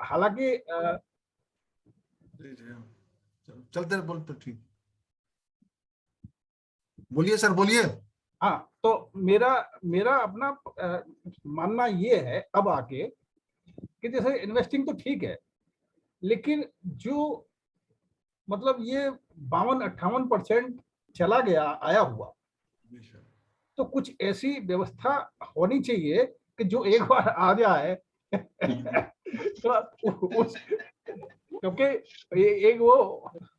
हालांकि चलते बोलते ठीक, बोलिए सर बोलिए। हाँ, तो मेरा मेरा अपना मानना ये है अब आके कि जैसे इन्वेस्टिंग तो ठीक है, लेकिन जो मतलब ये 52-58% चला गया आया हुआ, तो कुछ ऐसी व्यवस्था होनी चाहिए कि जो एक बार आ जाए तो उस, क्योंकि एक वो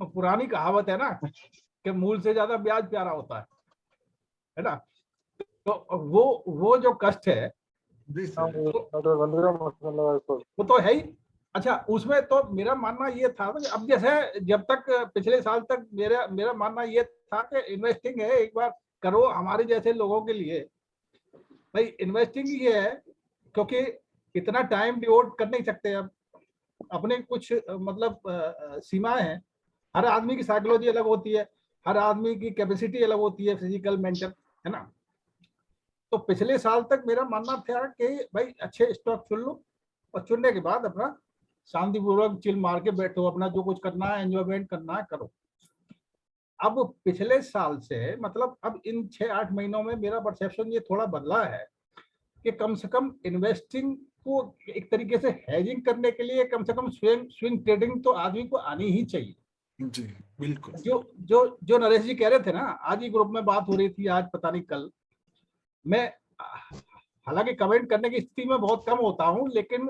पुरानी कहावत है ना कि मूल से ज्यादा ब्याज प्यारा होता है ना। तो वो जो कष्ट है वो तो है ही। अच्छा, उसमें तो मेरा मानना ये था, अब जैसे जब तक पिछले साल तक मेरा मेरा मानना ये था कि इन्वेस्टिंग है, एक बार करो हमारे जैसे लोगों के लिए। भाई इन्वेस्टिंग ये है, क्योंकि इतना टाइम डिवोट कर नहीं सकते अब, अपने कुछ मतलब सीमाएं हैं। हर आदमी की साइकोलॉजी अलग होती है, हर आदमी की कैपेसिटी अलग होती है, फिजिकल मेंटल, है ना। तो पिछले साल तक मेरा मानना था कि भाई अच्छे स्टॉक चुन लो, और चुनने के बाद अपना शांतिपूर्वक चिल मार के बैठो, अपना जो कुछ करना है एंजॉयमेंट करना है करो। अब पिछले साल से मतलब अब इन 6-8 महीनों में मेरा परसेप्शन ये थोड़ा बदला है कि कम से कम इन्वेस्टिंग को एक तरीके से हेजिंग करने के लिए कम से कम स्विंग स्विंग ट्रेडिंग तो आदमी को आनी ही चाहिए। जी बिल्कुल। जो जो जो नरेश जी कह रहे थे ना, आज ही ग्रुप में बात हो रही थी, आज पता नहीं कल, मैं हालांकि कमेंट करने की स्थिति में बहुत कम होता हूं, लेकिन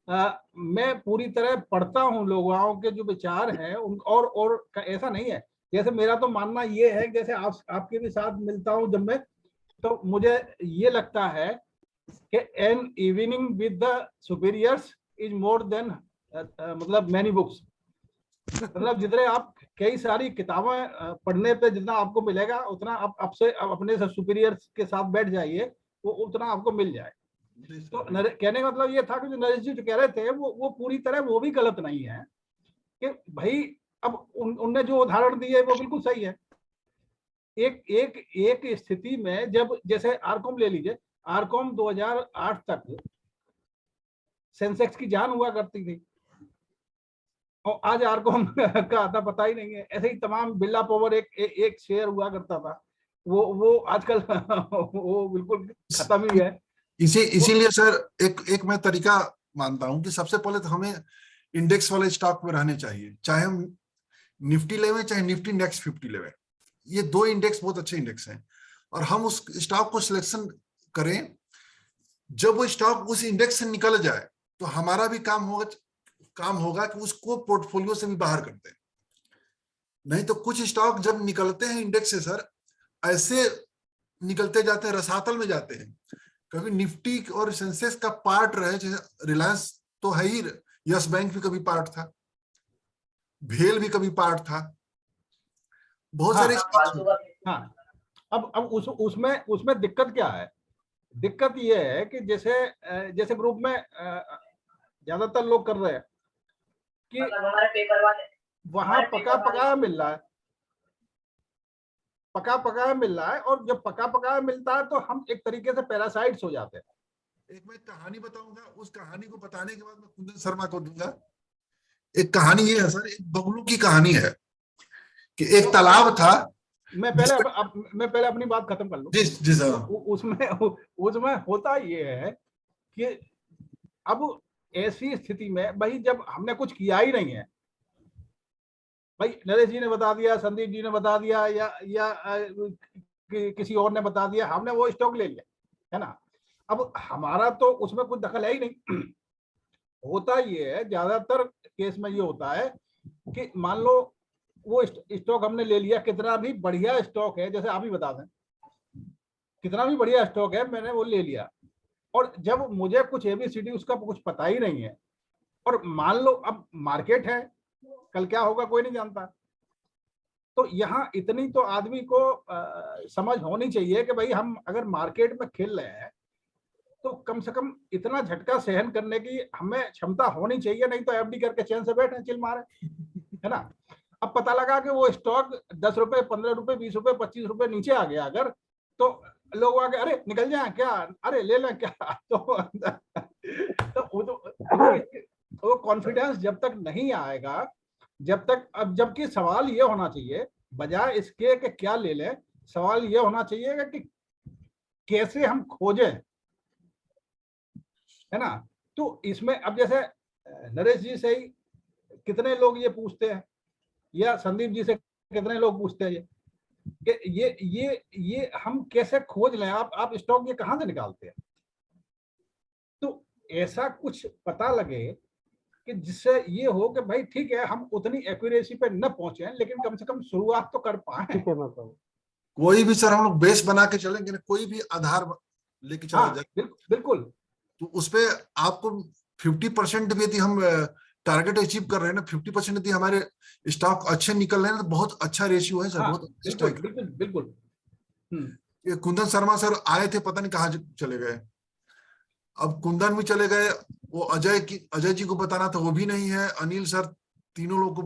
मैं पूरी तरह पढ़ता हूं लोगों के जो विचार हैं और ऐसा नहीं है। जैसे मेरा तो मानना ये है, जैसे आपके भी साथ मिलता हूं जब मैं, तो मुझे ये लगता है कि an evening with the superiors is more than मतलब मैनी बुक्स। मतलब जितने आप कई सारी किताबें पढ़ने पे जितना आपको मिलेगा, उतना आप आपसे अपने से सुपीरियर्स के साथ बैठ जाइए, वो उतना आपको मिल जाए। तो कहने का मतलब ये था कि जो नरेश जी जो कह रहे थे वो पूरी तरह वो भी गलत नहीं है कि भाई अब उनने जो उदाहरण दिए वो बिल्कुल सही है। एक एक एक स्थिति में जब जैसे आरकॉम ले लीजिए, आरकॉम 2008 तक सेंसेक्स की जान हुआ करती थी, और आज आरकॉम का आता पता ही नहीं है। ऐसे ही तमाम बिरला पावर एक शेयर हुआ करता था, वो आजकल वो बिल्कुल खत्म ही है। इसीलिए सर एक मैं तरीका मानता हूं कि सबसे पहले तो हमें इंडेक्स वाले स्टॉक में रहने चाहिए, चाहे हम निफ्टी लेवे चाहे निफ्टी नेक्स्ट 50 लेवे। ये दो इंडेक्स बहुत अच्छे इंडेक्स हैं, और हम उस स्टॉक को सिलेक्शन करें। जब वो स्टॉक उस इंडेक्स से निकल जाए तो हमारा भी काम होगा कि उसको पोर्टफोलियो से भी बाहर करते हैं। नहीं तो कुछ स्टॉक जब निकलते हैं इंडेक्स से सर, ऐसे निकलते जाते हैं, रसातल में जाते हैं। कभी निफ्टी और सेंसेक्स का पार्ट रहे, जैसे रिलायंस तो है ही, यस बैंक भी कभी पार्ट था, भेल भी कभी पार्ट था, बहुत हाँ, सारे। हाँ। अब उसमें उसमें दिक्कत क्या है? दिक्कत ये है कि जैसे जैसे ग्रुप में ज्यादातर लोग कर रहे हैं कि वहां पका पकाया मिल रहा है, पका पकाया मिल रहा है, और जब पका पकाया मिलता है तो हम एक तरीके से पैरासाइट्स हो जाते हैं। एक मैं कहानी बताऊंगा, उस कहानी को बताने के बाद मैं कुंदन शर्मा को दूंगा। एक कहानी ये है सर, एक बगलू की कहानी है कि एक तालाब था। मैं पहले अपनी बात खत्म कर लूं। जी सर। उसमें उसमें होता ये है कि अब ऐसी स्थिति में भाई जब हमने कुछ किया ही नहीं है, भाई नरेश जी ने बता दिया, संदीप जी ने बता दिया, या किसी और ने बता दिया, हमने वो स्टॉक ले लिया, है ना। अब हमारा तो उसमें कुछ दखल है ही नहीं। होता ये है, ज्यादातर केस में ये होता है कि मान लो वो स्टॉक हमने ले लिया, कितना भी बढ़िया स्टॉक है, जैसे आप ही बता दें कितना भी बढ़िया स्टॉक है, मैंने वो ले लिया, और जब मुझे कुछ एबीसीडी उसका कुछ पता ही नहीं है, और मान लो अब मार्केट है, कल क्या होगा कोई नहीं जानता। तो यहाँ इतनी तो आदमी को समझ होनी चाहिए कि भाई हम अगर मार्केट में खेल रहे हैं तो कम से कम इतना झटका सहन करने की हमें क्षमता होनी चाहिए, नहीं तो एफडी करके चैन से बैठे चिल मारे, है ना। अब पता लगा कि वो स्टॉक 10 रुपए, 15 रुपए, 20 रुपए, 25 रुपए नीचे आ गया अगर, तो लोग आगे अरे निकल जाए क्या, अरे ले लें क्या। तो वो कॉन्फिडेंस जब तक नहीं आएगा, जब तक, अब जबकि सवाल ये होना चाहिए, बजाय इसके कि क्या ले लें, सवाल ये होना चाहिए कि कैसे हम खोजें, है ना। तो इसमें अब जैसे नरेश जी से ही कितने लोग ये पूछते हैं, या संदीप जी से कितने लोग पूछते हैं कि ये हम कैसे खोज लें, आप स्टॉक ये कहां से निकालते हैं। तो ऐसा कुछ पता लगे कि जिससे ये हो कि भाई ठीक है, हम उतनी एक्यूरेसी पे न पहुंचे, लेकिन कम से कम शुरुआत तो कर पाए। कोई भी सर हम लोग बेस बना के चलेंगे ना, कोई भी आधार लेके चला हाँ जाए, बिल्कुल। तो उसपे आपको 50% भी यदि हम टारगेट अचीव कर रहे हैं ना, 50% यदि हमारे स्टॉक अच्छे निकल रहे हैं तो बहुत अच्छा रेशियो है सर, हाँ बहुत बिल्कुल बिल्कुल बिल्कुल। ये कुंदन शर्मा सर आए थे, पता नहीं कहाँ चले गए। अब कुंदन भी चले गए, वो अजय जी को बताना था, वो भी नहीं है, अनिल सर, तीनों लोग को,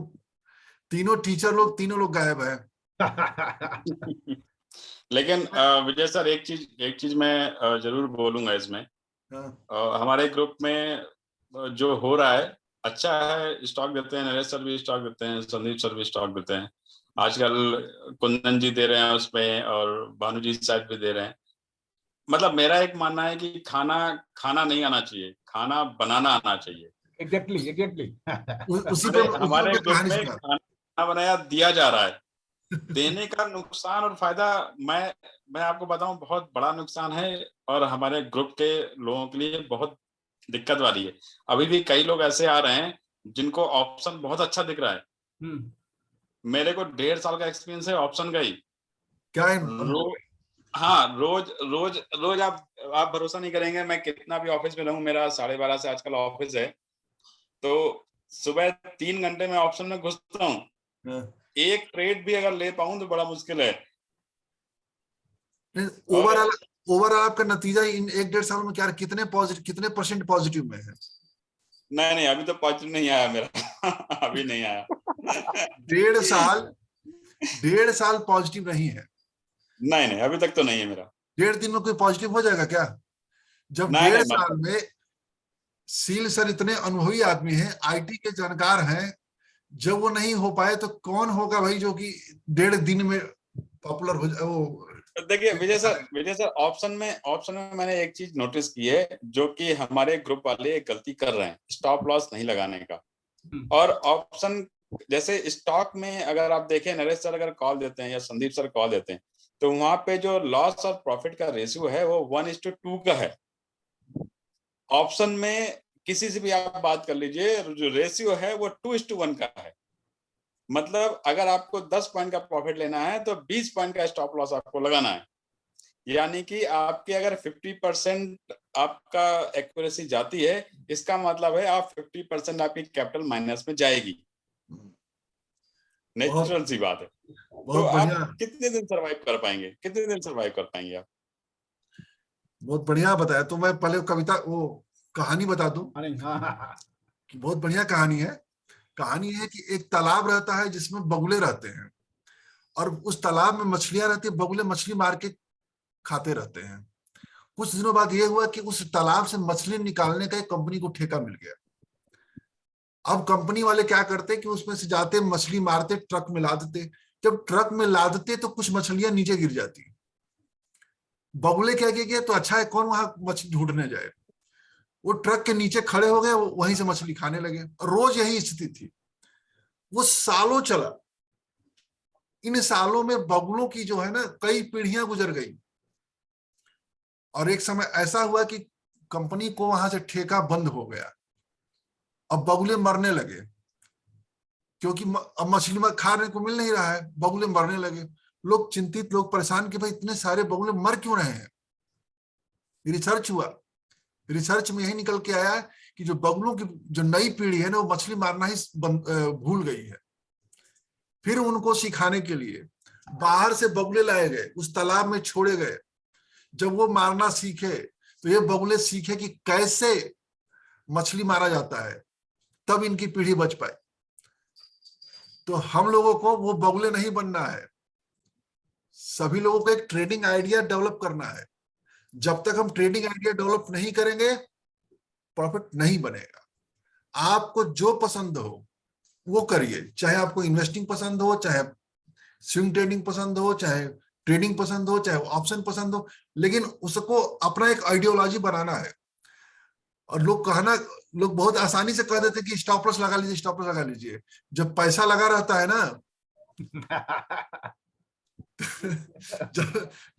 तीनों टीचर लोग, तीनों लोग गायब है। लेकिन विजय सर, एक चीज मैं जरूर बोलूंगा इसमें। हमारे ग्रुप में जो हो रहा है अच्छा है, स्टॉक देते हैं, नरेश सर भी स्टॉक देते हैं, संदीप सर भी स्टॉक देते हैं, आजकल कुंदन जी दे रहे हैं उसमें, और भानु जी शायद भी दे रहे हैं। मतलब मेरा एक मानना है कि खाना नहीं आना चाहिए, खाना बनाना आना चाहिए। एग्जैक्टली उसी पे हमारे ग्रुप कहानी में सुना। खाना बनाया दिया जा रहा है। देने का नुकसान और फायदा मैं आपको बताऊं, बहुत बड़ा नुकसान है, और हमारे ग्रुप के लोगों के लिए बहुत दिक्कत वाली है। अभी भी कई लोग ऐसे आ रहे हैं जिनको ऑप्शन बहुत अच्छा दिख रहा है। मेरे को 1.5 साल का एक्सपीरियंस है ऑप्शन का ही। क्या है? हाँ, रोज रोज रोज आप भरोसा नहीं करेंगे, मैं कितना भी ऑफिस में रहूं, मेरा 12:30 से आजकल ऑफिस है, तो सुबह 3 घंटे में ऑप्शन में घुसता हूँ। एक ट्रेड भी अगर ले पाऊं तो बड़ा मुश्किल है। ओवरऑल आपका नतीजा इन 1-1.5 साल में क्या, कितने परसेंट पॉजिटिव में है? नहीं, अभी तो पॉजिटिव नहीं आया मेरा। अभी नहीं आया। 1.5 साल पॉजिटिव नहीं है? नहीं, अभी तक तो नहीं है मेरा। 1.5 दिन में कोई पॉजिटिव हो जाएगा क्या? जब 1.5 साल में सील सर इतने अनुभवी आदमी हैं, आईटी के जानकार हैं, जब वो नहीं हो पाए तो कौन होगा भाई जो कि 1.5 दिन में पॉपुलर हो जाए वो। देखिए विजय सर, ऑप्शन में मैंने एक चीज नोटिस की है, जो कि हमारे ग्रुप वाले एक गलती कर रहे हैं, स्टॉप लॉस नहीं लगाने का। और ऑप्शन जैसे स्टॉक में अगर आप देखें, नरेश सर अगर कॉल देते हैं या संदीप सर कॉल देते हैं, तो वहां पे जो लॉस और प्रॉफिट का रेशियो है वो 1:2 का है। ऑप्शन में किसी से भी आप बात कर लीजिए, जो रेशियो है वो 2:1 का है। मतलब अगर आपको 10 पॉइंट का प्रॉफिट लेना है तो 20 पॉइंट का स्टॉप लॉस आपको लगाना है। यानी कि आपके अगर 50% आपका एक्यूरेसी जाती है, इसका मतलब है आप 50% आपकी कैपिटल माइनस में जाएगी। नेचुरल सी बात है। तो आप कितने दिन सरवाइव कर पाएंगे, आप? बहुत बढ़िया बताया। तो मैं पहले कविता वो कहानी बता दूं कि बहुत बढ़िया कहानी है। कहानी है कि एक तालाब रहता है जिसमें बगुले रहते हैं, और उस तालाब में मछलियां रहती है, बगुले मछली मार के खाते रहते हैं। कुछ दिनों बाद ये हुआ कि उस तालाब से मछली निकालने का एक कंपनी को ठेका मिल गया। अब कंपनी वाले क्या करते कि उसमें से जाते, मछली मारते, ट्रक में लाद देते। जब ट्रक में लादते तो कुछ मछलियां नीचे गिर जाती। बगुले क्या किए तो अच्छा है, कौन वहां मछली ढूंढने जाए। वो ट्रक के नीचे खड़े हो गए, वहीं से मछली खाने लगे। रोज यही स्थिति थी, वो सालों चला। इन सालों में बगुलों की जो है ना कई पीढ़ियां गुजर गई, और एक समय ऐसा हुआ कि कंपनी को वहां से ठेका बंद हो गया। अब बगुले मरने लगे, क्योंकि अब मछली में खाने को मिल नहीं रहा है, बगुले मरने लगे। लोग चिंतित, लोग परेशान कि भाई इतने सारे बगुले मर क्यों रहे हैं। रिसर्च हुआ, रिसर्च में यही निकल के आया कि जो बगुलों की जो नई पीढ़ी है ना, वो मछली मारना ही भूल गई है। फिर उनको सिखाने के लिए बाहर से बगुले लाए गए, उस तालाब में छोड़े गए। जब वो मारना सीखे तो ये बगुले सीखे कि कैसे मछली मारा जाता है, तब इनकी पीढ़ी बच पाए। तो हम लोगों को वो बगुले नहीं बनना है, सभी लोगों को एक ट्रेडिंग आइडिया डेवलप करना है। जब तक हम ट्रेडिंग आइडिया डेवलप नहीं करेंगे, प्रॉफिट नहीं बनेगा। आपको जो पसंद हो वो करिए, चाहे आपको इन्वेस्टिंग पसंद हो, चाहे स्विंग ट्रेडिंग पसंद हो, चाहे ट्रेडिंग पसंद हो, चाहे ऑप्शन पसंद हो, लेकिन उसको अपना एक आइडियोलॉजी बनाना है। और लोग बहुत आसानी से कह देते कि स्टॉप लॉस लगा लीजिए, स्टॉप लॉस लगा लीजिए। जब पैसा लगा रहता है ना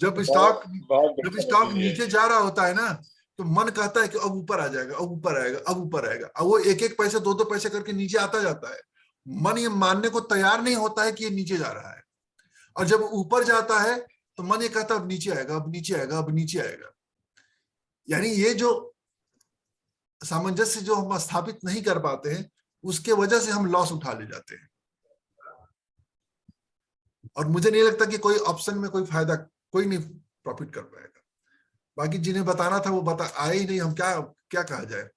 जब स्टॉक नीचे जा रहा होता है ना, तो मन कहता है कि अब ऊपर आ जाएगा, अब ऊपर आएगा, अब ऊपर आएगा। अब वो एक एक पैसे, दो दो पैसे करके नीचे आता जाता है। मन ये मानने को तैयार नहीं होता है कि ये नीचे जा रहा है। और जब ऊपर जाता है तो मन ये कहता है अब नीचे आएगा, अब नीचे आएगा, अब नीचे आएगा। यानी ये जो सामंजस्य जो हम स्थापित नहीं कर पाते हैं, उसके वजह से हम लॉस उठा ले जाते हैं। और मुझे नहीं लगता कि कोई ऑप्शन में कोई फायदा, कोई नहीं प्रॉफिट कर पाएगा। बाकी जिन्हें बताना था वो आए ही नहीं। हम क्या कहा जाए,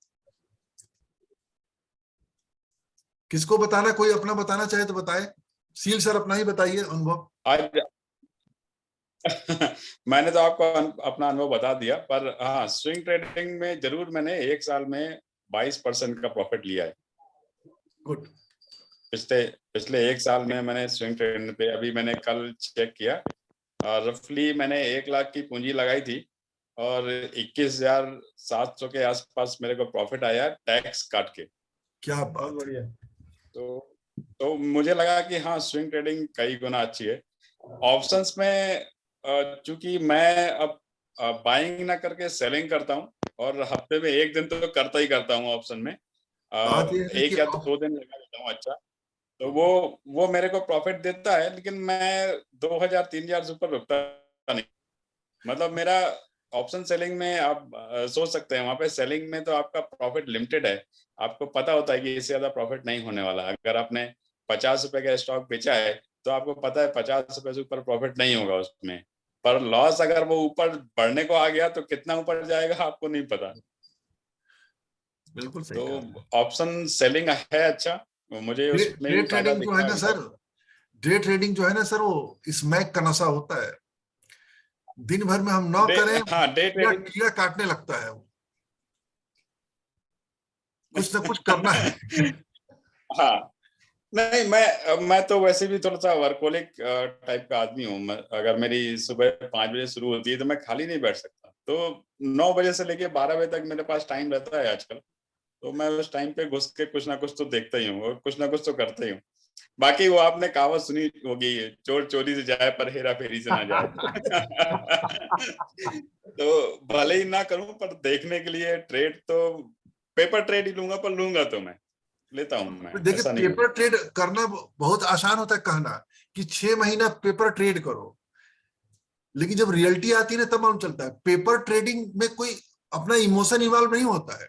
किसको बताना? कोई अपना बताना चाहे तो बताए। सील सर अपना ही बताइए अनुभव। मैंने तो आपको अपना अनुभव बता दिया, पर हाँ, स्विंग ट्रेडिंग में जरूर मैंने एक साल में 22% का प्रॉफिट लिया है। गुड। पिछले एक साल में मैंने स्विंग ट्रेडिंग पे, अभी मैंने कल चेक किया, रफली मैंने 1 लाख की पूंजी लगाई थी और 21,700 के आसपास मेरे को प्रॉफिट आया टैक्स काट के। क्या बात बढ़िया। तो मुझे लगा कि हाँ, स्विंग ट्रेडिंग कई गुना अच्छी है। ऑप्शंस में चूंकि मैं अब बाइंग ना करके सेलिंग करता हूँ, और हफ्ते में एक दिन तो करता ही करता हूँ ऑप्शन में, एक या 2 दिन लगा देता हूँ। अच्छा, तो वो मेरे को प्रॉफिट देता है, लेकिन मैं 2,000-3,000 से ऊपर रुकता नहीं। मतलब मेरा ऑप्शन सेलिंग में आप सोच सकते हैं, वहां पे सेलिंग में तो आपका प्रॉफिट लिमिटेड है। आपको पता होता है कि इससे ज्यादा प्रॉफिट नहीं होने वाला। अगर आपने 50 रुपए का स्टॉक बेचा है तो आपको पता है 50 रुपए से ऊपर प्रॉफिट नहीं होगा उसमें। पर लॉस अगर वो ऊपर बढ़ने को आ गया तो कितना ऊपर जाएगा आपको नहीं पता। बिल्कुल सही। तो ऑप्शन सेलिंग है अच्छा, मुझे उसमें डे भी फायदा ट्रेडिंग जो दिखता है ना सर, डे ट्रेडिंग जो है ना सर, वो स्मैक का नशा होता है। दिन भर में हम ना करें, हाँ, डे ट्रेडिंग कीड़ा काटने लगता है। कुछ ना कुछ करना है। हाँ, नहीं, मैं तो वैसे भी थोड़ा सा वर्कोलिक टाइप का आदमी हूँ। अगर मेरी सुबह 5 बजे शुरू होती है तो मैं खाली नहीं बैठ सकता। तो 9 बजे से लेके 12 बजे तक मेरे पास टाइम रहता है आजकल। तो मैं उस टाइम पे घुस के कुछ ना कुछ तो देखता ही हूँ और कुछ ना कुछ तो करता ही हूँ। बाकी वो आपने कहावत सुनी होगी, चोर चोरी से जाए पर हेरा फेरी से ना जाए। तो भले ही ना करूं, पर देखने के लिए ट्रेड तो पेपर ट्रेड ही लूंगा, पर लूंगा तो मैं लेता हूं। मैं देखिए, ऐसा नहीं पेपर ट्रेड करना बहुत आसान होता है, कहना कि 6 महीना पेपर ट्रेड करो, लेकिन जब रियलिटी आती है ना तब मालूम चलता है पेपर ट्रेडिंग में कोई अपना इमोशन इन्वॉल्व नहीं होता है।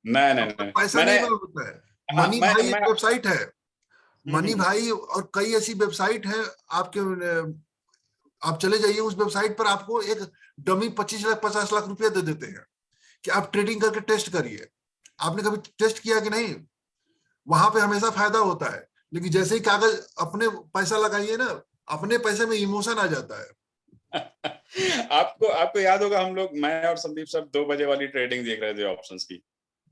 नहीं, पैसा नहीं इन्वॉल्व होता है। हाँ, मनी भाई एक वेबसाइट है, मनी हम्म, भाई और कई ऐसी वेबसाइट है आपके। आप चले जाइए उस वेबसाइट पर, आपको एक डमी 25 लाख 50 लाख रुपया दे देते हैं कि आप ट्रेडिंग करके टेस्ट करिए। आपने कभी टेस्ट किया कि नहीं? वहां पे हमेशा फायदा होता है, लेकिन जैसे ही कागज अपने पैसा लगाइए ना, अपने पैसे में इमोशन आ जाता है। आपको याद होगा, हम लोग, मैं और संदीप सर 2 बजे वाली ट्रेडिंग देख रहे थे ऑप्शंस की,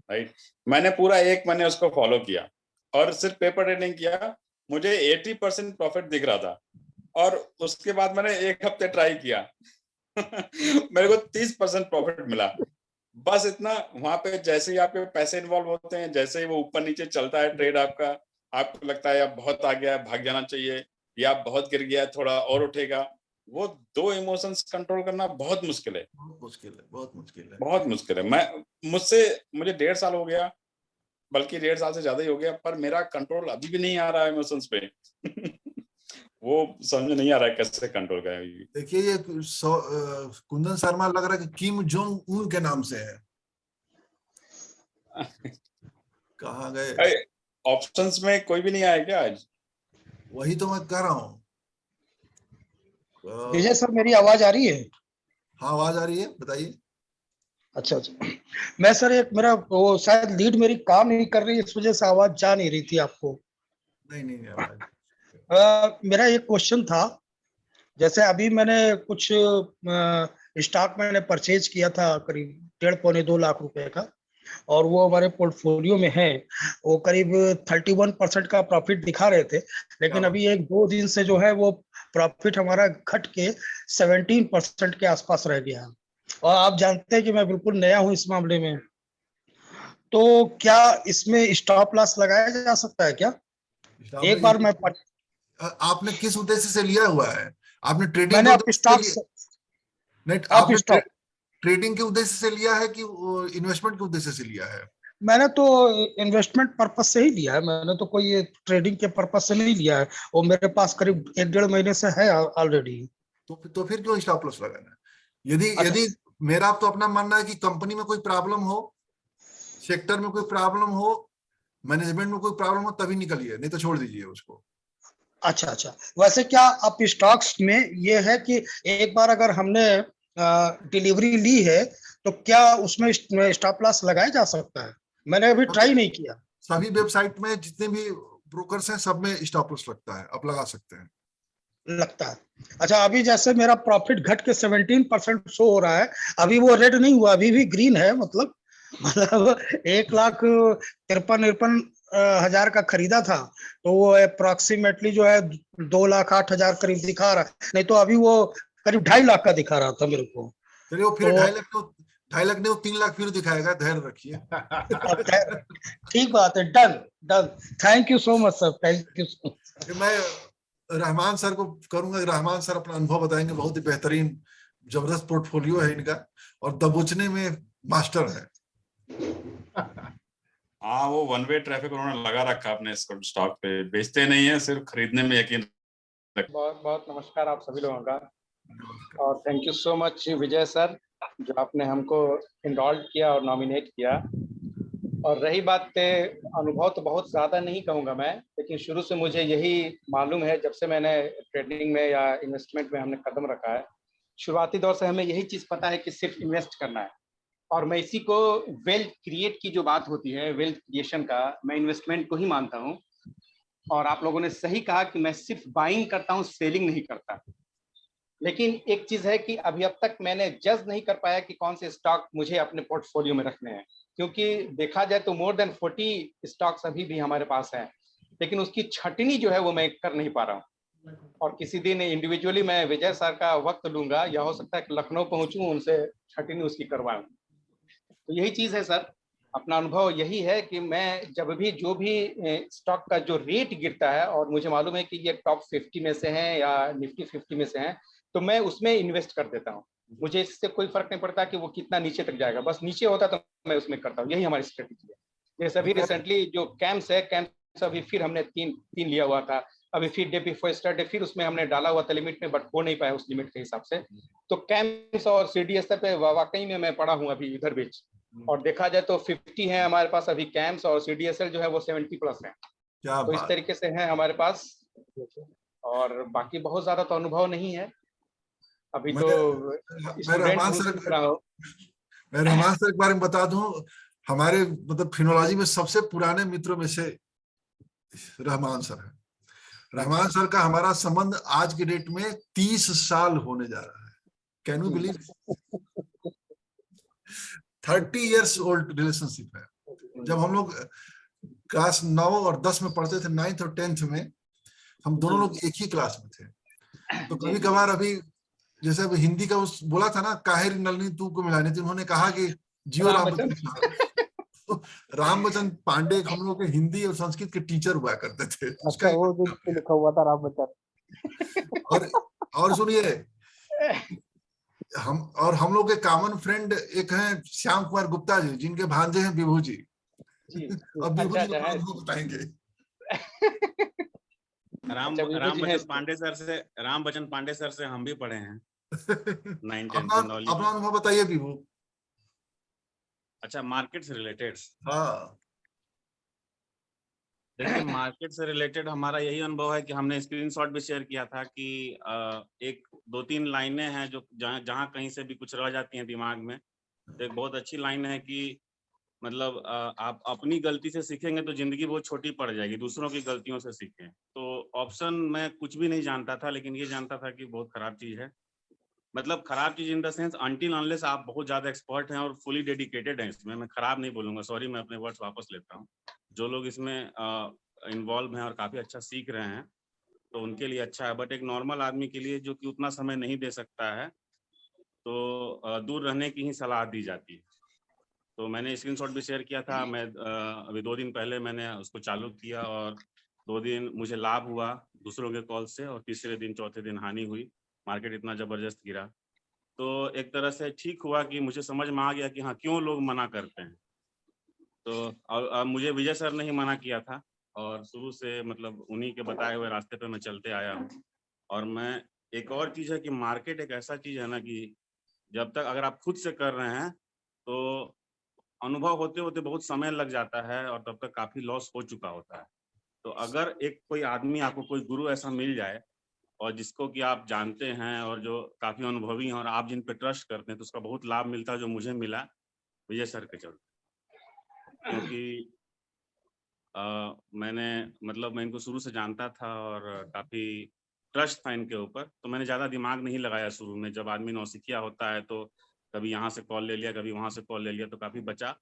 राइट? मैंने पूरा 1 महीने उसको फॉलो किया और सिर्फ पेपर ट्रेडिंग किया। मुझे 80% प्रॉफिट दिख रहा था, और उसके बाद मैंने 1 हफ्ते ट्राई किया। मेरे को 30% प्रॉफिट मिला। बस इतना। वहां पे जैसे ही आपके पैसे इन्वॉल्व होते हैं, जैसे ही वो ऊपर नीचे चलता है ट्रेड आपका, आपको लगता है अब बहुत आ गया, भाग जाना चाहिए, या बहुत गिर गया, थोड़ा और उठेगा। वो 2 इमोशंस कंट्रोल करना बहुत मुश्किल है। बहुत मुश्किल है, बहुत मुश्किल है। बहुत मुश्किल है। मुझे 1.5 साल हो गया, बल्कि 1.5 साल से ज्यादा ही हो गया, पर मेरा कंट्रोल अभी भी नहीं आ रहा है इमोशंस पे। वो समझ नहीं आ रहा है कैसे कंट्रोल करें अभी। देखिए, ये कुंदन शर्मा लग रहा है कि किम जोंग उन के नाम से है। कहाँ गए? ऑप्शंस में कोई भी नहीं आया क्या आज? वही तो मैं कह रहा हूँ। विजय सर, मेरी आवाज आ रही है? हाँ, आवाज आ रही है, बताइए। अच्छा। मैं सर, एक मेरा वो शायद लीड मेरी काम नहीं कर रही, इस वजह से आवाज जा नहीं रही थी आपको। नहीं आवाज। मेरा एक क्वेश्चन था। जैसे अभी मैंने कुछ स्टॉक मैंने परचेज किया था, करीब 1.5-2 लाख रुपए का। और वो हमारे पोर्टफोलियो में है, वो करीब 31% का प्रॉफिट दिखा रहे थे, लेकिन अभी 1-2 दिन से जो है वो प्रॉफिट हमारा घट के 17% के आसपास रह गया है। और आप जानते हैं कि मैं बिल्कुल नया हूं इस मामले में, तो क्या इसमें स्टॉप लॉस लगाया जा सकता है क्या? एक बार आपने किस उद्देश्य से लिया हुआ है? आपने ट्रेडिंग मैंने के अब उद्देश्य से स्टॉक लिया? नहीं, अप आपने स्टॉक ट्रेडिंग के उद्देश्य से लिया है कि इन्वेस्टमेंट के उद्देश्य से लिया है? मैंने तो इन्वेस्टमेंट पर्पज से ही लिया है, मैंने तो कोई ये ट्रेडिंग के पर्पज से नहीं लिया है। वो मेरे पास करीब 1-1.5 महीने से है ऑलरेडी। तो फिर क्यों स्टॉप लॉस लगाना है? यदि अच्छा, यदि मेरा तो अपना मानना है कि कंपनी में कोई प्रॉब्लम हो, सेक्टर में कोई प्रॉब्लम हो, मैनेजमेंट में कोई प्रॉब्लम हो, तभी निकलिए, नहीं तो छोड़ दीजिए उसको। अच्छा, अच्छा। वैसे क्या आप स्टॉक्स में ये है कि एक बार अगर हमने डिलीवरी ली है तो क्या उसमें स्टॉप लॉस लगाया जा सकता है? मैंने अभी ट्राई नहीं किया। सभी वेबसाइट में जितने भी ब्रोकर्स हैं सब में स्टॉप लॉस लगता है, आप लगा सकते हैं। लगता है। अच्छा, अभी जैसे मेरा प्रॉफिट घट के 17% शो हो रहा है, अभी वो रेड नहीं हुआ, अभी भी ग्रीन है। मतलब 1,53,53 हजार का खरीदा था, तो वो अप्रोक्सीमेटली जो है 2,08,000 करीब दिखा रहा है। नहीं तो अभी वो करीब 2.5 लाख का दिखा रहा था मेरे को। चलिए, वो फिर तो 2.5 लाख नहीं, वो 3 लाख फिर दिखाएगा, धैर्य रखिए। ठीक बात है, done done. Thank you so much sir, thank you so much. मैं रहमान सर को करूंगा, रहमान सर अपना अनुभव बताएंगे, बहुत ही बेहतरीन जबरदस्त पोर्टफोलियो है इनका और दबोचने में मास्टर है। हाँ, वो वन वे ट्रैफिक उन्होंने लगा रखा अपने स्टॉक पे, बेचते नहीं है, सिर्फ खरीदने में यकीन। बहुत बहुत नमस्कार आप सभी लोगों का, और thank you so much Vijay sir, जो आपने हमको इनरोल्ड किया और नॉमिनेट किया। और रही बात अनुभव, तो बहुत ज़्यादा नहीं कहूँगा मैं, लेकिन शुरू से मुझे यही मालूम है, जब से मैंने ट्रेडिंग में या इन्वेस्टमेंट में हमने कदम रखा है, शुरुआती दौर से हमें यही चीज़ पता है कि सिर्फ इन्वेस्ट करना है। और मैं इसी को वेल्थ क्रिएट की जो बात होती है, वेल्थ क्रिएशन का, मैं इन्वेस्टमेंट को ही मानता हूँ। और आप लोगों ने सही कहा कि मैं सिर्फ बाइंग करता हूँ, सेलिंग नहीं करता। लेकिन एक चीज है कि अभी अब तक मैंने जज नहीं कर पाया कि कौन से स्टॉक मुझे अपने पोर्टफोलियो में रखने हैं, क्योंकि देखा जाए तो मोर देन 40 स्टॉक्स अभी भी हमारे पास हैं, लेकिन उसकी छटनी जो है वो मैं कर नहीं पा रहा हूँ। और किसी दिन इंडिविजुअली मैं विजय सर का वक्त लूंगा, या हो सकता है कि लखनऊ पहुंचूं, उनसे छटनी उसकी करवाऊं। तो यही चीज है सर, अपना अनुभव यही है कि मैं जब भी जो भी स्टॉक का जो रेट गिरता है, और मुझे मालूम है कि ये टॉप 50 में से हैं या निफ्टी 50 में से हैं, तो मैं उसमें इन्वेस्ट कर देता हूँ। मुझे इससे कोई फर्क नहीं पड़ता कि वो कितना नीचे तक जाएगा, बस नीचे होता तो मैं उसमें करता हूँ। यही हमारी स्ट्रेटेजी है। जैसे अभी रिसेंटली जो कैम्स है, कैम्स अभी फिर हमने तीन लिया हुआ था, अभी फिर डे बिफोर यस्टरडे फिर उसमें हमने डाला हुआ था लिमिट में, बट हो नहीं पाया उस लिमिट के हिसाब से। तो कैम्स और CDS पे वाकई में मैं पड़ा हूँ अभी इधर बीच, और देखा जाए तो 50 है हमारे पास अभी कैम्स, और CDSL जो है वो 70+ है। तो इस तरीके से है हमारे पास, और बाकी बहुत ज्यादा तो अनुभव नहीं है अभी तो। मैं रहमान सर के बारे में बता दूं, हमारे मतलब फिनोलॉजी में सबसे पुराने मित्रों में से रहमान सर है। रहमान सर का हमारा संबंध आज के डेट में 30 साल होने जा रहा है। Can you believe? 30 years old relationship है। जब हम लोग क्लास 9 और 10 में पढ़ते थे, 9th और 10th में, हम दोनों लोग एक ही क्लास में थे। तो कभी कभार अभी जैसे अब हिंदी का उस बोला था ना, काहिर नलनी तू को मिलाने थी, उन्होंने कहा कि जियो राम बचन। राम बचन पांडे हम लोग के हिंदी और संस्कृत के टीचर हुआ करते थे। अच्छा, वो जो लिखा हुआ था राम बचन। और सुनिए, हम लोग के कॉमन फ्रेंड एक हैं श्याम कुमार गुप्ता जी, जिनके भांजे हैं विभू जी। अब विभू जी बताएंगे। राम बचन पांडे सर से हम भी पढ़े हैं। अपना अनुभव बताइए विभू। अच्छा, मार्केट से रिलेटेड? हाँ, देखिए, मार्केट से रिलेटेड हमारा यही अनुभव है कि हमने स्क्रीनशॉट भी शेयर किया था कि एक 2-3 लाइनें हैं जो जहां कहीं से भी कुछ रह जाती हैं दिमाग में। तो एक बहुत अच्छी लाइन है कि मतलब आप अपनी गलती से सीखेंगे तो जिंदगी बहुत छोटी पड़ जाएगी, दूसरों की गलतियों से सीखें। तो ऑप्शन मैं कुछ भी नहीं जानता था, लेकिन ये जानता था कि बहुत खराब चीज है। मतलब खराब चीज in the sense until unless आप बहुत ज्यादा एक्सपर्ट हैं और फुली डेडिकेटेड हैं इसमें, मैं खराब नहीं बोलूंगा, सॉरी मैं अपने वर्ड्स वापस लेता हूँ। जो लोग इसमें इन्वॉल्व हैं और काफी अच्छा सीख रहे हैं तो उनके लिए अच्छा है, बट एक नॉर्मल आदमी के लिए जो कि उतना समय नहीं दे सकता है तो दूर रहने की ही सलाह दी जाती है। तो मैंने स्क्रीनशॉट भी शेयर किया था, मैं अभी 2 दिन पहले मैंने उसको चालू किया और 2 दिन मुझे लाभ हुआ दूसरों के कॉल से और तीसरे दिन चौथे दिन हानि हुई, मार्केट इतना जबरदस्त गिरा। तो एक तरह से ठीक हुआ कि मुझे समझ में आ गया कि हाँ क्यों लोग मना करते हैं। तो मुझे विजय सर ने ही मना किया था और शुरू से मतलब उन्हीं के बताए हुए रास्ते पे मैं चलते आया हूँ। और मैं एक और चीज़ है कि मार्केट एक ऐसा चीज़ है ना कि जब तक अगर आप खुद से कर रहे हैं तो अनुभव होते होते बहुत समय लग जाता है और तब तक काफी लॉस हो चुका होता है। तो अगर एक कोई आदमी आपको कोई गुरु ऐसा मिल जाए और जिसको कि आप जानते हैं और जो काफी अनुभवी हैं और आप जिन पे ट्रस्ट करते हैं तो उसका बहुत लाभ मिलता है, जो मुझे मिला विजय सर के चलते। क्योंकि मैंने मतलब मैं इनको शुरू से जानता था और काफी ट्रस्ट था इनके ऊपर, तो मैंने ज्यादा दिमाग नहीं लगाया शुरू में। जब आदमी नौसिखिया होता है तो कभी यहाँ से कॉल ले लिया, कभी वहां से कॉल ले लिया, तो काफी बचा।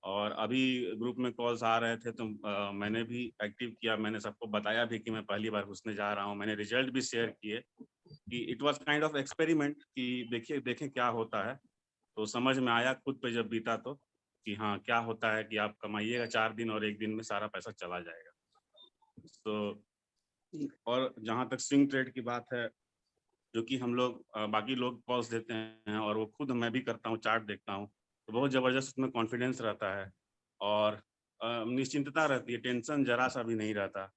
और अभी ग्रुप में कॉल्स आ रहे थे तो मैंने भी एक्टिव किया, मैंने सबको बताया भी कि मैं पहली बार घुसने जा रहा हूँ, मैंने रिजल्ट भी शेयर किए कि it was kind of experiment कि देखिए देखें क्या होता है। तो समझ में आया खुद पे जब बीता तो कि हाँ क्या होता है कि आप कमाइएगा 4 दिन और 1 दिन में सारा पैसा चला जाएगा। तो और जहाँ तक स्विंग ट्रेड की बात है, जो कि हम लोग बाकी लोग कॉल्स देते हैं और वो खुद मैं भी करता हूँ, चार्ट देखता हूँ तो बहुत ज़बरदस्त उसमें कॉन्फिडेंस रहता है और निश्चिंतता रहती है, टेंशन जरा सा भी नहीं रहता।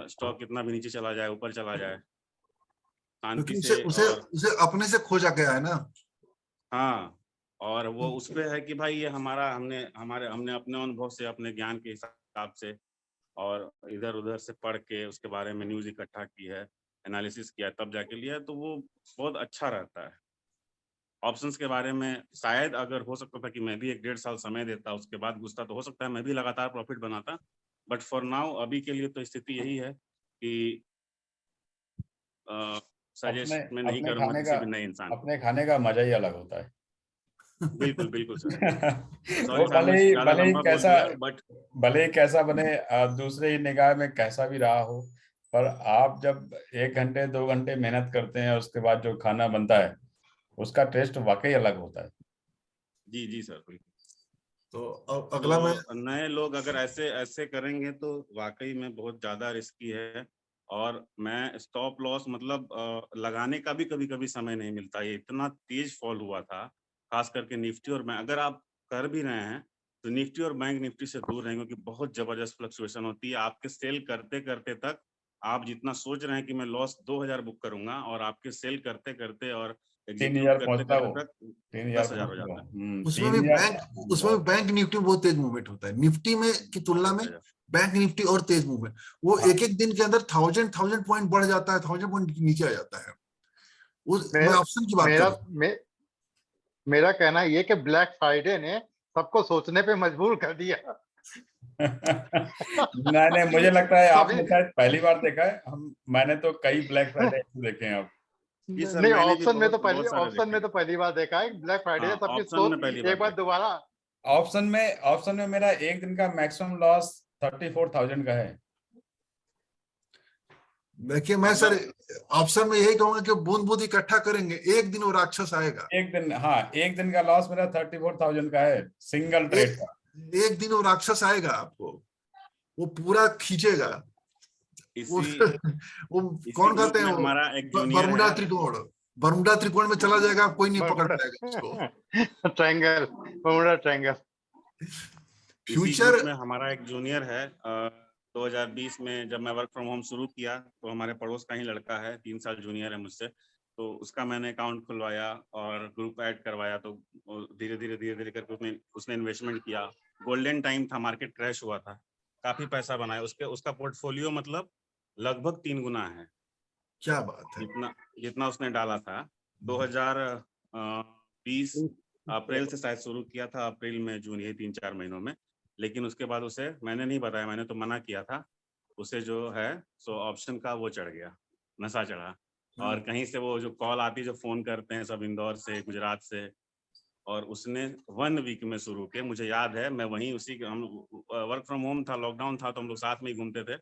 स्टॉक कितना भी नीचे चला जाए ऊपर चला जाए क्योंकि शांति उसे से। उसे और उसे अपने से खोजा गया है ना। हाँ, और वो उस पे है कि भाई ये हमारा हमने अपने अनुभव से, अपने ज्ञान के हिसाब से और इधर उधर से पढ़ के उसके बारे में न्यूज़ इकट्ठा की है, एनालिसिस किया तब जाके लिया, तो वो बहुत अच्छा रहता है। ऑप्शंस के बारे में शायद अगर हो सकता था कि मैं भी 1-1.5 साल समय देता, उसके बाद घुसता तो हो सकता है मैं भी लगातार प्रॉफिट बनाता, बट फॉर नाउ अभी के लिए तो स्थिति यही है कि अपने सजेस्ट मैं नहीं अपने करूंगा खाने का किसी भी नए इंसान को। अपने खाने का मजा ही अलग होता है। बिल्कुल बिल्कुल सर, वो सॉरी साहब मैं ज्यादा लंबा बोल दिया, बट भले ही कैसा बने, दूसरे की निगाह में कैसा भी रहा हो, पर आप जब 1 घंटे 2 घंटे मेहनत करते हैं उसके बाद जो खाना बनता है उसका टेस्ट वाकई अलग होता है। जी जी सर बिल्कुल। तो अगला मैं तो नए लोग अगर ऐसे ऐसे करेंगे तो वाकई में बहुत ज्यादा रिस्की है। और मैं स्टॉप लॉस मतलब लगाने का भी कभी कभी समय नहीं मिलता, ये इतना तेज फॉल हुआ था खास करके निफ्टी और बैंक। अगर आप कर भी रहे हैं तो निफ्टी और बैंक निफ्टी से दूर रहेंगे क्योंकि बहुत जबरदस्त फ्लक्चुएशन होती है। आपके सेल करते करते तक आप जितना सोच रहे हैं कि मैं लॉस 2000 बुक करूंगा और आपके सेल करते करते और एग्जीक्यूट 3000 करते पहुंचता करते वो, तक 3000 10,000 हो पहुंचता जाता है। वो। उसमें भी 3000 उसमें भी बैंक निफ्टी में बहुत तेज मूवमेंट होता है, निफ्टी में की तुलना में बैंक निफ्टी और तेज मूवमेंट। वो एक एक दिन के अंदर 1000 पॉइंट बढ़ जाता है, 1000 पॉइंट नीचे आ जाता है। मैं ऑप्शन की बात कर रहा हूँ। मेरा कहना ये कि ब्लैक फ्राइडे ने सबको सोचने पे मजबूर कर दिया। नहीं नहीं, मुझे लगता है सभी आपने शायद पहली बार देखा है, मैंने तो कई ब्लैक फ्राइडे देखे हैं अब। जी सर, नहीं, मैंने भी बहुत सारे ऑप्शन देखे में हैं। तो पहली बार देखा है ब्लैक फ्राइडे हाँ, ने सबकी ऑप्शन में सोच पहली बार एक बार देखा। दोबारा। ऑप्शन में मेरा एक दिन का मैक्सिमम लॉस 34,000 का है। देखिए मैं सर ऑप्शन में यही कहूंगा कि बूंद बूंद इकट्ठा करेंगे, एक दिन वो राक्षस आएगा। एक दिन, हाँ, एक दिन का लॉस मेरा 34,000 का है, सिंगल ट्रेड का। एक दिन वो राक्षस आएगा, आपको वो पूरा खींचेगा। वो वो कौन ग्रुप कहते हैं में वो, हमारा एक जूनियर बर्मुडा है। त्रिकोण, बर्मुडा त्रिकोण में चला जाएगा, कोई नहीं पकड़ पाएगा उसको। Triangle, Bermuda triangle. इसी फ्यूचर ग्रुप में हमारा एक जूनियर है। 2020 में जब मैं वर्क फ्रॉम होम शुरू किया तो हमारे पड़ोस का ही लड़का है, 3 साल जूनियर है मुझसे, तो उसका मैंने अकाउंट खुलवाया और ग्रुप ऐड करवाया। तो धीरे धीरे करके उसने इन्वेस्टमेंट किया। गोल्डन टाइम था, मार्केट क्रैश हुआ था, काफी पैसा बनाया उसका पोर्टफोलियो मतलब लगभग 3 गुना है। क्या बात है। जितना जितना उसने डाला था। 2020 अप्रैल से शायद शुरू किया था, अप्रैल में जून, ये 3-4 महीनों में। लेकिन उसके बाद उसे मैंने नहीं बताया, मैंने तो मना किया था उसे, जो है सो ऑप्शन का वो चढ़ गया, नशा चढ़ा। और कहीं से वो जो कॉल आती है, जो फोन करते हैं सब इंदौर से, गुजरात से, और उसने 1 वीक में शुरू किया। मुझे याद है, मैं वहीं उसी के, हम वर्क फ्रॉम होम था, लॉकडाउन था, तो हम लोग साथ में ही घूमते थे।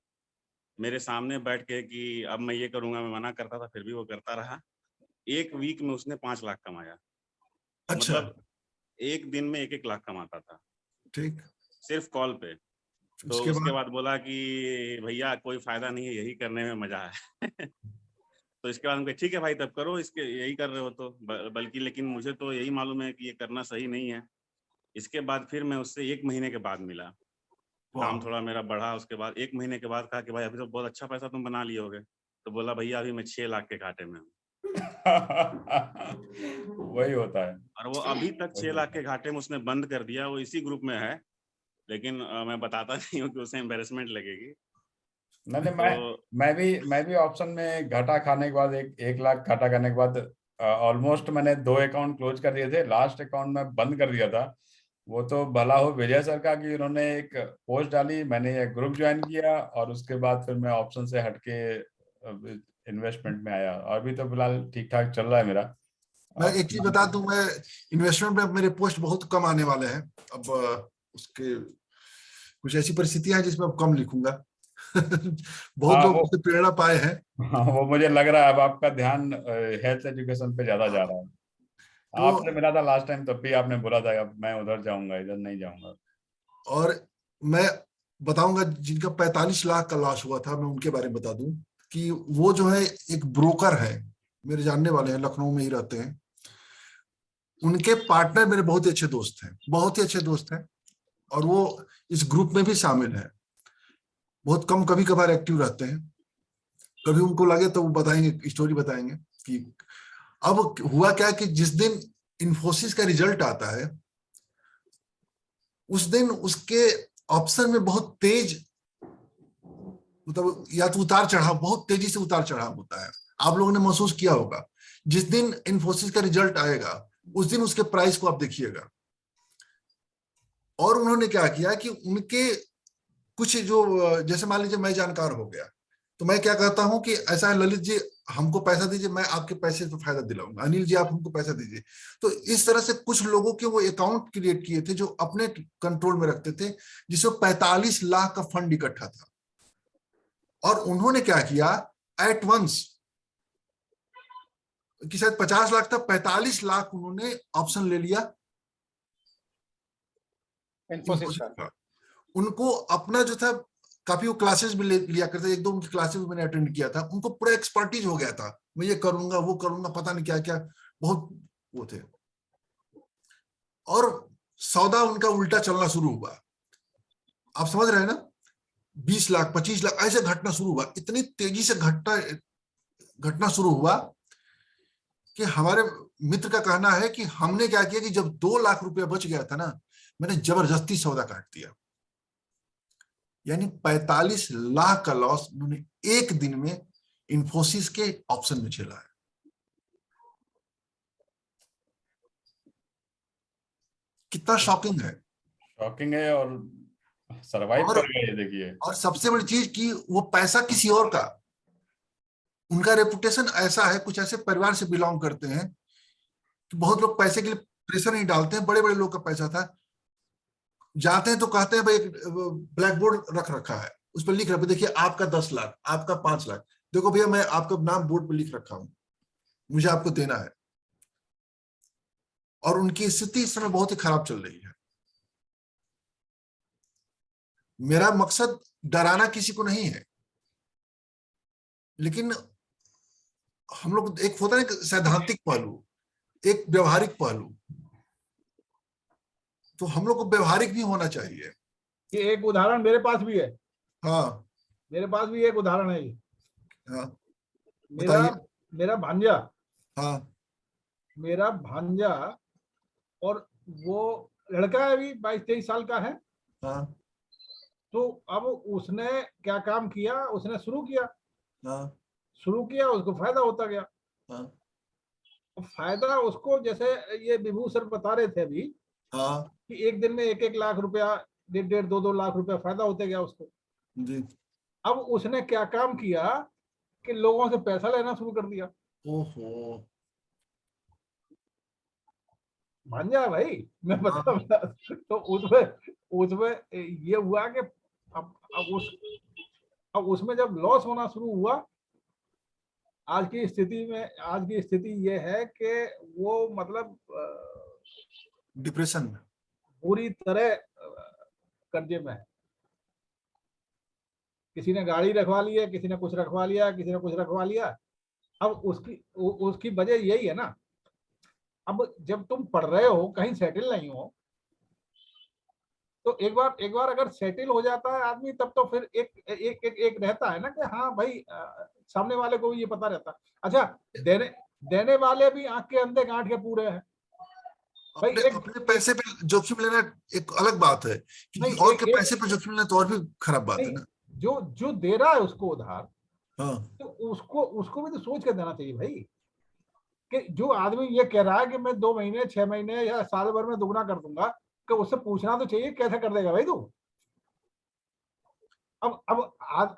मेरे सामने बैठ के कि अब मैं ये करूंगा, मैं मना करता था, फिर भी वो करता रहा। 1 वीक में उसने 5 लाख कमाया। अच्छा, मतलब एक दिन में 1-1 लाख कमाता था ठीक। सिर्फ कॉल पे। तो उसके उसके बाद बाद बोला कि भैया कोई फायदा नहीं है, यही करने में मजा है। तो इसके बाद हम कहे ठीक है भाई, तब करो, इसके यही कर रहे हो तो बल्कि, लेकिन मुझे तो यही मालूम है कि ये करना सही नहीं है। इसके बाद फिर मैं उससे 1 महीने के बाद मिला, काम वाह, थोड़ा मेरा बढ़ा। उसके बाद 1 महीने के बाद कहा कि भाई अभी तो बहुत अच्छा पैसा तुम बना लिए होगे। तो बोला भैया अभी मैं 6 लाख के घाटे में हूँ। वही होता है। और वो अभी तक 6 लाख के घाटे में उसने बंद कर दिया। वो इसी ग्रुप में है, लेकिन मैं बताता नहीं हूँ कि उसे एम्बेरसमेंट लगेगी। नहीं नहीं, तो मैं भी ऑप्शन में घाटा खाने के बाद, 1 लाख घाटा करने के बाद ऑलमोस्ट मैंने 2 अकाउंट क्लोज कर दिए थे। लास्ट अकाउंट में बंद कर दिया था। वो तो भला हो विजय सर का कि उन्होंने एक पोस्ट डाली, मैंने एक ग्रुप ज्वाइन किया, और उसके बाद फिर मैं ऑप्शन से हटके इन्वेस्टमेंट में आया। और भी तो फिलहाल ठीक ठाक चल रहा है मेरा। मैं आप एक चीज बता दूं, मैं इन्वेस्टमेंट में अब मेरे पोस्ट बहुत कम आने वाले हैं। अब उसके कुछ ऐसी परिस्थितियां हैं जिसमें अब कम लिखूंगा। बहुत हाँ लोग वो मुझसे प्रेरणा पाए हैं। हाँ, वो मुझे लग रहा है अब आपका ध्यान हेल्थ एजुकेशन पे ज्यादा जा रहा है। तो आपसे मिला था लास्ट टाइम, तब भी आपने बोला था अब मैं उधर जाऊंगा, इधर नहीं जाऊंगा। और मैं बताऊंगा जिनका 45 लाख का लॉस हुआ था, मैं उनके बारे में बता दूं कि वो जो है एक ब्रोकर है, मेरे जानने वाले हैं, लखनऊ में ही रहते हैं। उनके पार्टनर मेरे बहुत ही अच्छे दोस्त हैं, बहुत ही अच्छे दोस्त हैं, और वो इस ग्रुप में भी शामिल है। बहुत कम कभी कभार एक्टिव रहते हैं, कभी उनको लगे तो वो बताएंगे, स्टोरी बताएंगे कि अब हुआ क्या कि जिस दिन इन्फोसिस का रिजल्ट आता है, उस दिन उसके ऑप्शन में बहुत तेज, मतलब या तो उतार चढ़ाव, बहुत तेजी से उतार चढ़ाव होता है। आप लोगों ने महसूस किया होगा, जिस दिन इन्फोसिस का रिजल्ट आएगा उस दिन उसके प्राइस को आप देखिएगा। और उन्होंने क्या किया कि उनके कुछ जो, जैसे मान लीजिए मैं जानकार हो गया, तो मैं क्या कहता हूं कि ऐसा है, ललित जी हमको पैसा दीजिए, मैं आपके पैसे से फायदा दिलाऊंगा, अनिल जी आप हमको पैसा दीजिए। तो इस तरह से कुछ लोगों के वो अकाउंट क्रिएट किए थे जो अपने कंट्रोल में रखते थे, जिसमें 45 लाख का फंड इकट्ठा था। और उन्होंने क्या किया, एट वंस, कि शायद 50 लाख था, 45 लाख उन्होंने ऑप्शन ले लिया इन्फोसिस इन्फोसिस का। का। उनको अपना जो था, काफी वो क्लासेस भी लिया करते, 1-2 उनकी क्लासेस मैंने अटेंड किया था, उनको पूरा एक्सपर्टीज हो गया था, मैं ये करूंगा वो करूंगा, पता नहीं क्या क्या, बहुत वो थे। और सौदा उनका उल्टा चलना शुरू हुआ, आप समझ रहे हैं ना, 20 लाख 25 लाख ऐसे घटना शुरू हुआ, इतनी तेजी से घटना शुरू हुआ कि हमारे मित्र का कहना है कि हमने क्या किया कि जब 2 लाख रुपया बच गया था ना, मैंने जबरदस्ती सौदा काट दिया। यानी 45 लाख का लॉस उन्होंने एक दिन में इन्फोसिस के ऑप्शन में झेला है। कितना शॉकिंग है। शॉकिंग है, और सरवाइव और कर गए, देखिए। और सबसे बड़ी चीज कि वो पैसा किसी और का, उनका रेपुटेशन ऐसा है, कुछ ऐसे परिवार से बिलोंग करते हैं कि बहुत लोग पैसे के लिए प्रेशर नहीं डालते हैं, बड़े बड़े लोग का पैसा था, जाते हैं तो कहते हैं भाई एक ब्लैक बोर्ड रख रखा है, उस पर लिख रखा, देखिए आपका 10 लाख, आपका 5 लाख, देखो भैया मैं आपका नाम बोर्ड पर लिख रखा हूं, मुझे आपको देना है। और उनकी स्थिति इस समय बहुत ही खराब चल रही है। मेरा मकसद डराना किसी को नहीं है, लेकिन हम लोग, एक होता है ना सैद्धांतिक पहलू, एक व्यवहारिक पहलू, तो हम लोग को व्यवहारिक भी होना चाहिए। ये एक उदाहरण मेरे पास भी है, हाँ मेरे पास भी एक उदाहरण है ये। हाँ मेरा बताइए। मेरा भांजा हाँ मेरा भांजा और वो लड़का है, अभी 22-23 साल का है। हाँ तो अब उसने क्या काम किया, उसने हाँ शुरू किया, उसको फायदा होता गया। हाँ फायदा उसको, जैसे ये विभू सर बता रहे थे अभी, हाँ कि एक दिन में 1-1 लाख रुपया, 1.5-2 लाख रुपया फायदा होते गया उसको। जी। अब उसने क्या काम किया कि लोगों से पैसा लेना शुरू कर दिया। ओहो, मान जा भाई, मैं बता तो उसमें उसमें ये हुआ कि अब उसमें जब लॉस होना शुरू हुआ, आज की स्थिति ये है कि वो मतलब डिप्रेशन में। पूरी तरह कर्जे में है। किसी ने गाड़ी रखवा ली है, किसी ने कुछ रखवा लिया, किसी ने कुछ रखवा लिया। अब उसकी वजह यही है ना। अब जब तुम पढ़ रहे हो, कहीं सेटल नहीं हो, तो एक बार अगर सेटल हो जाता है आदमी, तब तो फिर एक रहता है ना कि हाँ भाई, सामने वाले को भी ये पता रहता है। अच्छा, देने वाले भी आंख के अंधे गांठ के पूरे हैं भाई। अपने पैसे पे जोखिम लेना एक अलग बात है, क्योंकि और के पैसे पे जोखिम लेना तो और भी खराब बात है ना। जो दे रहा है उसको उधार, हाँ, तो उसको भी तो सोच कर देना चाहिए भाई, कि जो आदमी ये कह रहा है कि मैं 2 महीने, 6 महीने या साल भर में दुगना कर दूंगा, कि उससे पूछना तो चाहिए कैसे कर देगा भाई तू। अब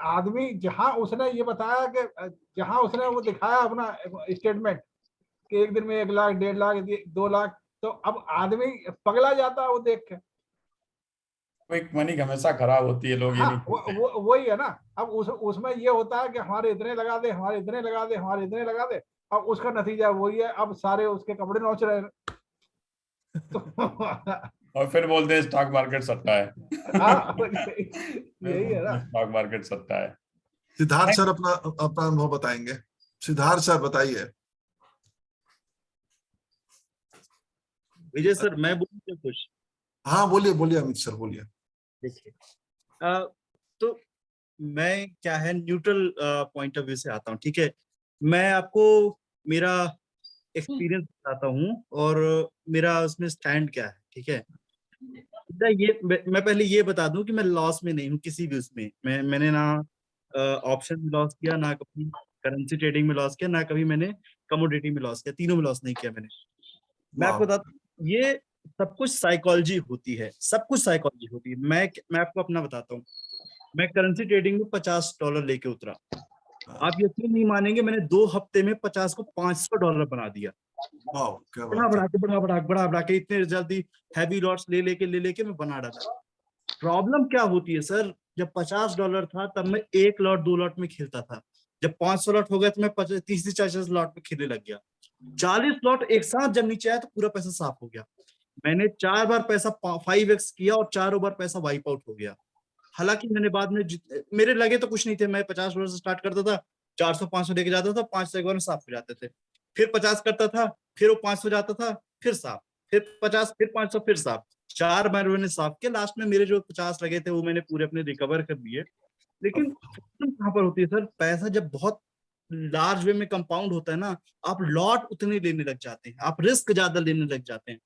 आदमी जहां उसने ये बताया कि जहां उसने वो दिखाया अपना स्टेटमेंट कि एक दिन में 1 लाख, 1.5 लाख, 2 लाख, तो अब आदमी पगला जाता है वो देख के। क्विक मनी हमेशा खराब होती है, लोग ये हाँ, नहीं सोचते। वही है ना। अब उसमें ये होता है कि हमारे इतने लगा दे, हमारे इतने लगा दे, हमारे इतने लगा दे। अब उसका नतीजा वही है, अब सारे उसके कपड़े नोच रहे हैं। और फिर बोलते हैं स्टॉक मार्केट सट्टा है। हाँ, यही है ना। स्टॉक मार्केट सट्टा है। सिद्धार्थ सर अपना अनुभव बताएंगे। सिद्धार्थ सर बताइए। विजय सर, मैं बोलूं कुछ? हाँ, बोलिए बोलिए अमित सर, बोलिए। देखिए, तो मैं क्या है, न्यूट्रल पॉइंट ऑफ व्यू से आता हूँ, ठीक है। मैं आपको मेरा एक्सपीरियंस बताता हूँ और मेरा उसमें स्टैंड क्या है, ठीक है। मैं पहले ये बता दूं कि मैं लॉस में नहीं हूँ किसी भी उसमें। मैंने ना ऑप्शन में लॉस किया, ना कभी करेंसी ट्रेडिंग में लॉस किया, ना कभी मैंने कमोडिटी में लॉस किया, तीनों में लॉस नहीं किया मैंने। मैं आपको बताता हूँ, ये सब कुछ साइकोलॉजी होती है, सब कुछ साइकोलॉजी होती है। मैं आपको अपना बताता हूँ। मैं करेंसी ट्रेडिंग में $50 लेके उतरा। आप यकीन नहीं मानेंगे, मैंने 2 हफ्ते में 50 को $500 बना दिया। बढ़ा बढ़ा के इतने जल्दी हैवी लॉट्स ले लेके मैं बना डाला। प्रॉब्लम क्या होती है सर, जब $50 था तब मैं 1 लॉट 2 लॉट में खेलता था। जब 500 लॉट हो गया तो मैं 30-40 लॉट में खेलने लग गया। 40 लॉट एक साथ जब नीचे आया तो पूरा पैसा साफ हो गया। मैंने 4 बार पैसा 5x किया और 4 बार पैसा वाइप आउट हो गया। हालांकि मैंने बाद में मेरे लगे तो कुछ नहीं थे। मैं $50 से स्टार्ट करता था, 400-500 लेके जाता था, 500 एक बार में साफ हो जाते थे। फिर 50 करता था, फिर वो 500 जाता था, फिर साफ, फिर 50, फिर 500, फिर साफ। 4 बार मैंने साफ किया। लास्ट में मेरे जो 50 लगे थे वो मैंने पूरे अपने रिकवर कर दिए। लेकिन प्रॉब्लम कहाँ पर होती है सर, पैसा जब बहुत लार्ज वे में कंपाउंड होता है ना, आप लॉट उतने लेने लग जाते हैं, आप रिस्क ज्यादा लेने लग जाते हैं।